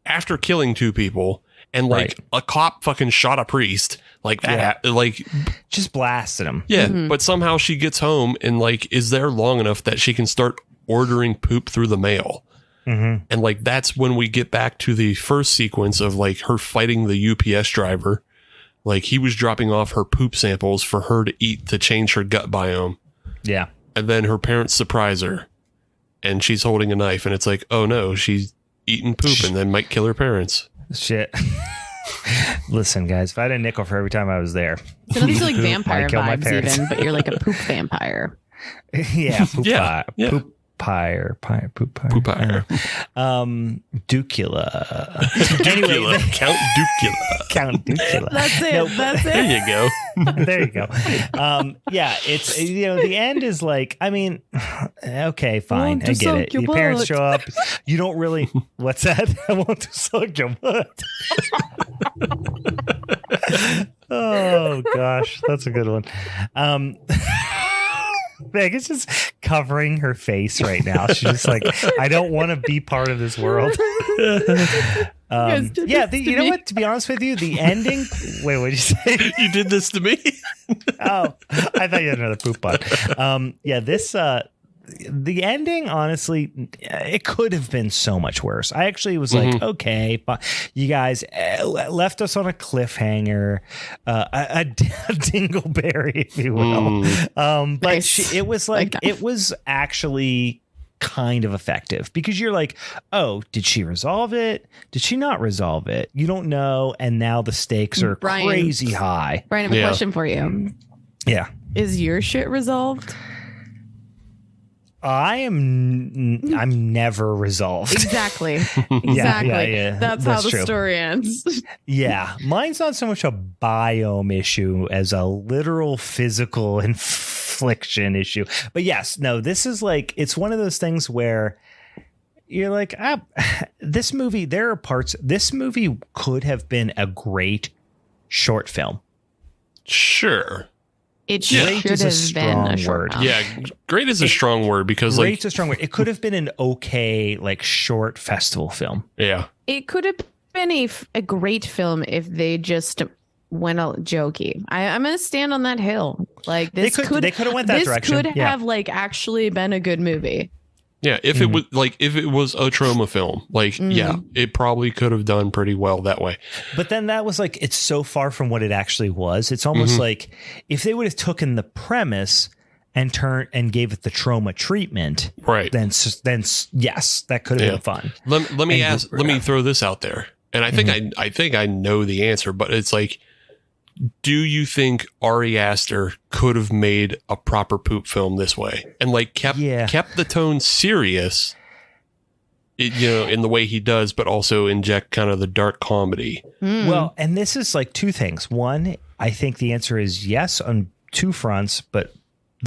after killing 2 people and like a cop fucking shot a priest like that, like just blasted him. Yeah. But somehow she gets home and like is there long enough that she can start ordering poop through the mail. And like, that's when we get back to the first sequence of like her fighting the UPS driver. Like he was dropping off her poop samples for her to eat to change her gut biome. Yeah. And then her parents surprise her and she's holding a knife and it's like, oh no, she's eating poop and then might kill her parents. Shit. Listen, guys, if I had a nickel for every time I was there. So those are like vampire I'd kill my vibes parents. even, but you're like a poop vampire. Yeah. Poop. Yeah. poop pyre. Ducula. Anyway, Count Ducula. Count Ducula. That's it. That's it. There you go. There you go. Yeah, it's, you know, the end is like, I mean, okay, fine, I get it. Your parents show up. You don't really. What's that? I want to suck your butt. Oh gosh, that's a good one. Meg is just covering her face right now. She's just like, I don't want to be part of this world. You know what? To be honest with you, the ending. Wait, what did you say? You did this to me. Oh, I thought you had another poop bud. The ending, honestly, it could have been so much worse. I actually was like, okay, but you guys left us on a cliffhanger, a dingleberry, if you will. But Nice. it was like, it was actually kind of effective because you're like, oh, did she resolve it? Did she not resolve it? You don't know. And now the stakes are crazy high. Brian, I have a question for you. Yeah. Is your shit resolved? I'm never resolved. Exactly. Yeah. That's how the story ends. Yeah. Mine's not so much a biome issue as a literal physical infliction issue. But yes, no, this is like, it's one of those things where you're like, this movie, there are parts, this movie could have been a great short film. Sure. It should have been a short film. Yeah, great is a strong word because great's a strong word. It could have been an okay, like, short festival film. Yeah. It could have been a great film if they just went a jokey. I'm going to stand on that hill. Like, they could have went that direction. This could have like actually been a good movie. Yeah, if it was like, if it was a trauma film, like, yeah, it probably could have done pretty well that way. But then that was like, it's so far from what it actually was. It's almost like if they would have taken the premise and gave it the trauma treatment, right? Then yes, that could have been fun. Let me throw this out there, and I think I know the answer, but it's like, do you think Ari Aster could have made a proper poop film this way and like kept the tone serious, in the way he does, but also inject kind of the dark comedy? Well, and this is like two things. One, I think the answer is yes on two fronts, but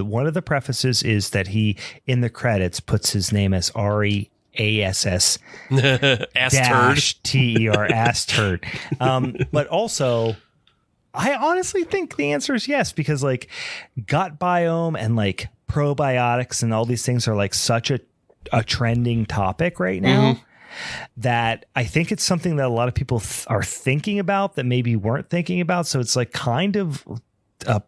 one of the prefaces is that he in the credits puts his name as Ari ASS dash TER ass turd. But also, I honestly think the answer is yes, because like gut biome and like probiotics and all these things are like such a trending topic right now that I think it's something that a lot of people are thinking about that maybe weren't thinking about. So it's like kind of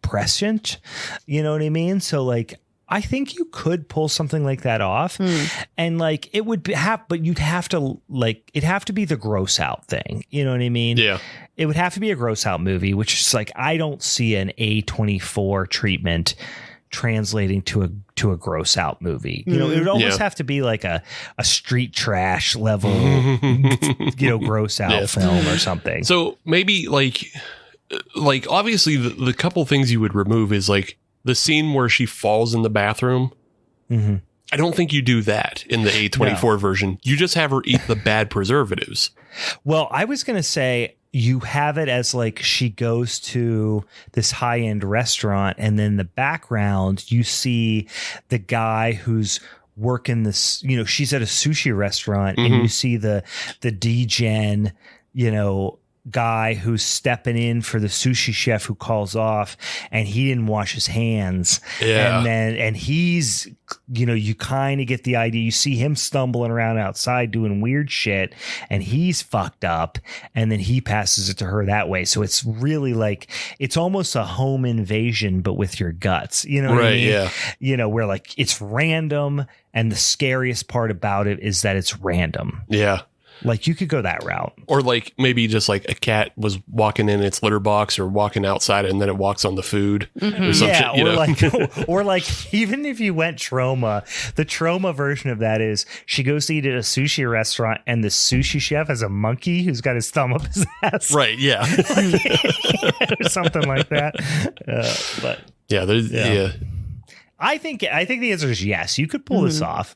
prescient, you know what I mean? So like, I think you could pull something like that off and like it would but you'd have to like, it'd have to be the gross out thing. You know what I mean? Yeah. It would have to be a gross out movie, which is like, I don't see an A24 treatment translating to a gross out movie. You know, it would almost have to be like a street trash level, gross out film or something. So maybe like obviously the couple things you would remove is like, the scene where she falls in the bathroom, I don't think you do that in the A24 version. You just have her eat the bad preservatives. Well, I was going to say you have it as like she goes to this high-end restaurant and then the background, you see the guy who's working this, she's at a sushi restaurant and you see the degen, guy who's stepping in for the sushi chef who calls off and he didn't wash his hands. Yeah. And he's, you kind of get the idea. You see him stumbling around outside doing weird shit and he's fucked up and then he passes it to her that way. So it's really like, it's almost a home invasion, but with your guts, what I mean? Yeah. Where like it's random and the scariest part about it is that it's random. Yeah. Like you could go that route. Or like maybe just like a cat was walking in its litter box or walking outside and then it walks on the food or some shit, or like even if you went trauma, the trauma version of that is she goes to eat at a sushi restaurant and the sushi chef has a monkey who's got his thumb up his ass. Right. Yeah. Or something like that. But yeah. I think the answer is yes. You could pull this off.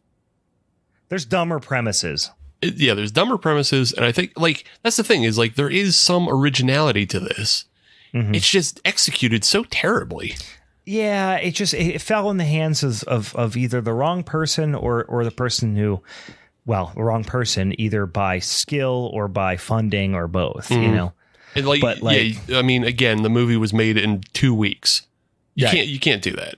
There's dumber premises. There's dumber premises, and I think like that's the thing is like there is some originality to this. Mm-hmm. It's just executed so terribly. Yeah, it fell in the hands of either the wrong person or the person who, well, the wrong person either by skill or by funding or both. You know, and I mean, again, the movie was made in 2 weeks. You can't do that.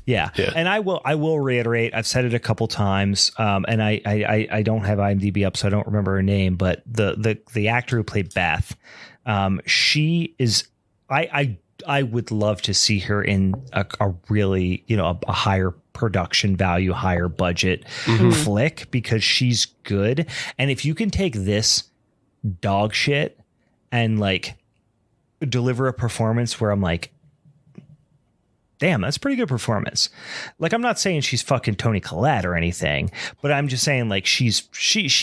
Yeah. And I will reiterate, I've said it a couple times, and I don't have IMDb up, so I don't remember her name, but the actor who played Beth, she is, I would love to see her in a really, a higher production value, higher budget flick, because she's good. And if you can take this dog shit and like deliver a performance where I'm like, damn, that's a pretty good performance. Like, I'm not saying she's fucking Toni Collette or anything, but I'm just saying like she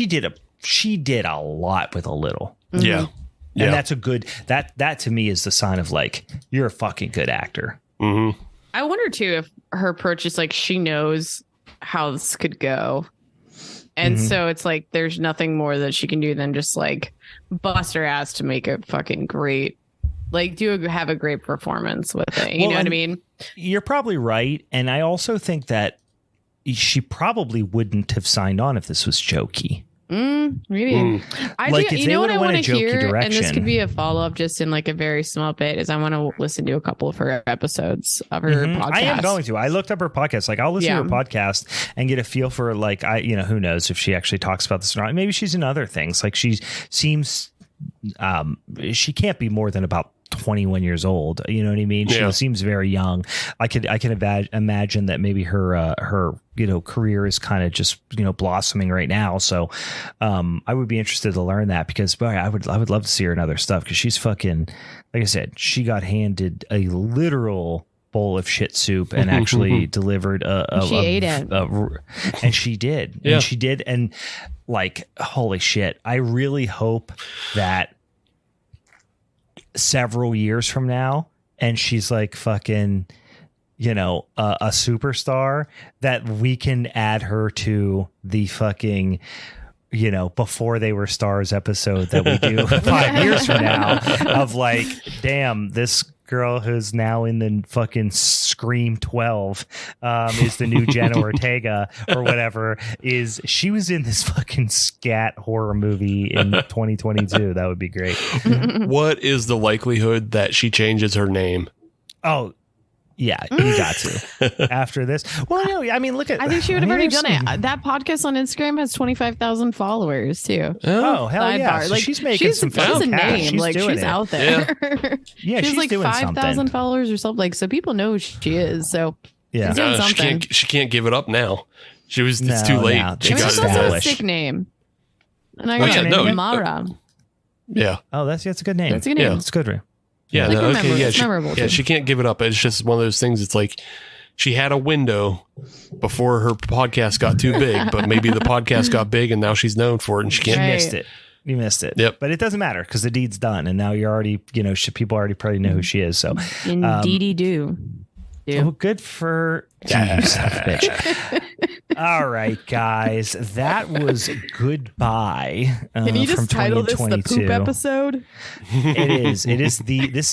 did a lot with a little. Yeah. And that's a good, that to me is the sign of like, you're a fucking good actor. Mm-hmm. I wonder too, if her approach is like, she knows how this could go. And so it's like, there's nothing more that she can do than just like bust her ass to make it fucking great. Like, have a great performance with it. You know what I mean? You're probably right. And I also think that she probably wouldn't have signed on if this was jokey. Maybe. You know what I want to hear? And this could be a follow-up just in like a very small bit, is I want to listen to a couple of her episodes of her podcast. I am going to. I looked up her podcast. Like, I'll listen to her podcast and get a feel for like, who knows if she actually talks about this or not. Maybe she's in other things. Like, she seems, she can't be more than about 21 years old. You know what I mean? She seems very young. I can imagine that maybe her career is kind of just, blossoming right now. So I would be interested to learn that, because boy, I would love to see her in other stuff, because she's fucking, like I said, she got handed a literal bowl of shit soup and actually delivered she ate it. And she did. Yeah. And she did. And like, holy shit, I really hope that several years from now, and she's like fucking, a superstar, that we can add her to the fucking, before they were stars episode that we do 5 years from now, of like, damn, this girl who's now in the fucking Scream 12 is the new Jenna Ortega or whatever. She was in this fucking scat horror movie in 2022. That would be great. What is the likelihood that she changes her name? Oh, yeah, you got to after this. Well, no, I mean, look at. I think she would have already done it. That podcast on Instagram has 25,000 followers too. Oh hell yeah! So like, she's making some fun cash. Name. She's out there. Yeah, she's like 5,000 followers or something. Like, so people know who she is. So yeah, she's doing something. She can't give it up now. It's too late. She got established. A sick name. And I got Mara. Yeah. Oh, that's a good name. That's a good name. It's good. Yeah, she can't give it up. It's just one of those things. It's like she had a window before her podcast got too big, but maybe the podcast got big and now she's known for it and she can't. You missed it. Yep. But it doesn't matter, because the deed's done, and now you're already, people already probably know who she is. So indeedy do. Oh, good for you, son of a bitch. All right, guys, that was GoodBi. Can you just title this the poop episode? This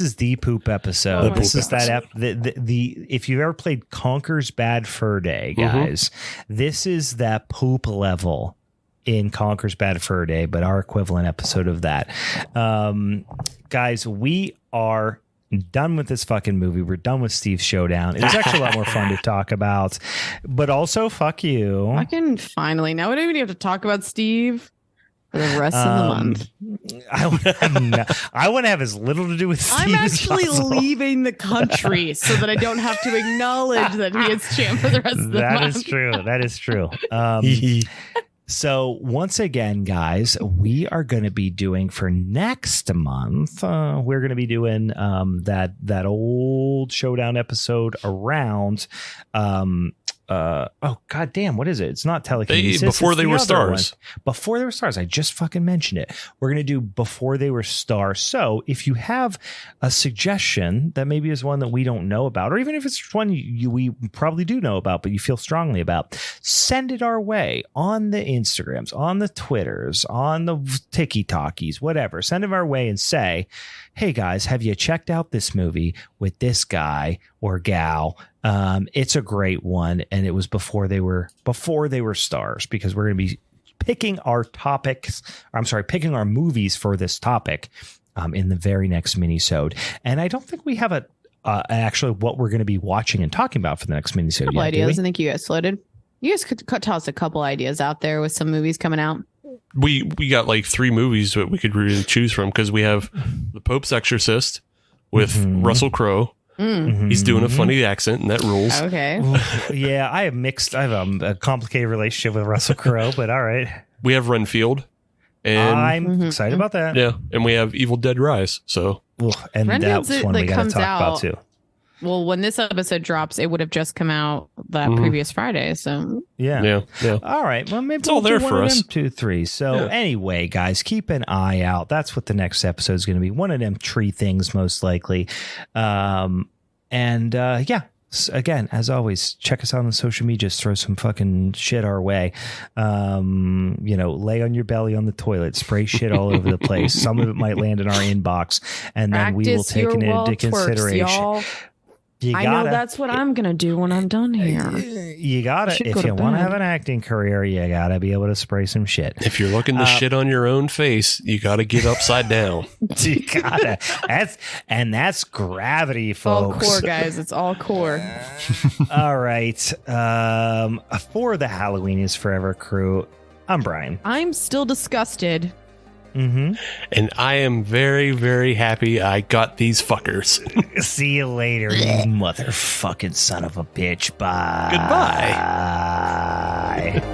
is the poop episode. This is that if you've ever played Conker's Bad Fur Day, guys, this is that poop level in Conker's Bad Fur Day, but our equivalent episode of that. Guys, we are done with this fucking movie. We're done with Steve's Showdown. It was actually a lot more fun to talk about, but also fuck you. Fucking finally. Now we don't even have to talk about Steve for the rest of the month. I want to have as little to do with Steve. I'm actually leaving the country so that I don't have to acknowledge that he is champ for the rest of the month. That is true. So once again, guys, we are going to be doing for next month. We're going to be doing that old Showdown episode around oh god damn, what is it? It's not telekinesis. Before They Were Stars. Before They Were Stars. I just fucking mentioned it. We're going to do Before They Were Stars. So if you have a suggestion that maybe is one that we don't know about, or even if it's one we probably do know about, but you feel strongly about, send it our way on the Instagrams, on the Twitters, on the TikTokies, whatever. Send it our way and say, hey guys, have you checked out this movie with this guy or gal? It's a great one, and it was before they were stars, because we're going to be picking our picking our movies for this topic in the very next minisode. And I don't think we have actually what we're going to be watching and talking about for the next minisode. Couple ideas. I think you guys floated. You guys could toss a couple ideas out there with some movies coming out. We got like 3 movies that we could really choose from, because we have The Pope's Exorcist with Russell Crowe. Mm-hmm. He's doing a funny accent, and that rules. Okay. Yeah, I have a complicated relationship with Russell Crowe, but all right. We have Renfield, and I'm excited about that. Yeah, and we have Evil Dead Rise. So, and Renfield's that's one we got to talk about too. Well, when this episode drops, it would have just come out that previous Friday. So yeah. All right. Well, maybe it's all there for us. 2, 3. So anyway, guys, keep an eye out. That's what the next episode is going to be. One of them tree things, most likely. Again, as always, check us out on social media. Just throw some fucking shit our way. Lay on your belly on the toilet, spray shit all over the place. Some of it might land in our inbox, and then we will take it into consideration. I know that's what I'm going to do when I'm done here. You got to. If you want to have an acting career, you got to be able to spray some shit. If you're looking to shit on your own face, you got to get upside down. You got to. That's gravity, folks. All core, guys. It's all core. All right. For the Halloween is Forever crew, I'm Brian. I'm still disgusted. Mm-hmm. And I am very, very happy I got these fuckers. See you later, you motherfucking son of a bitch. Bye. Goodbye.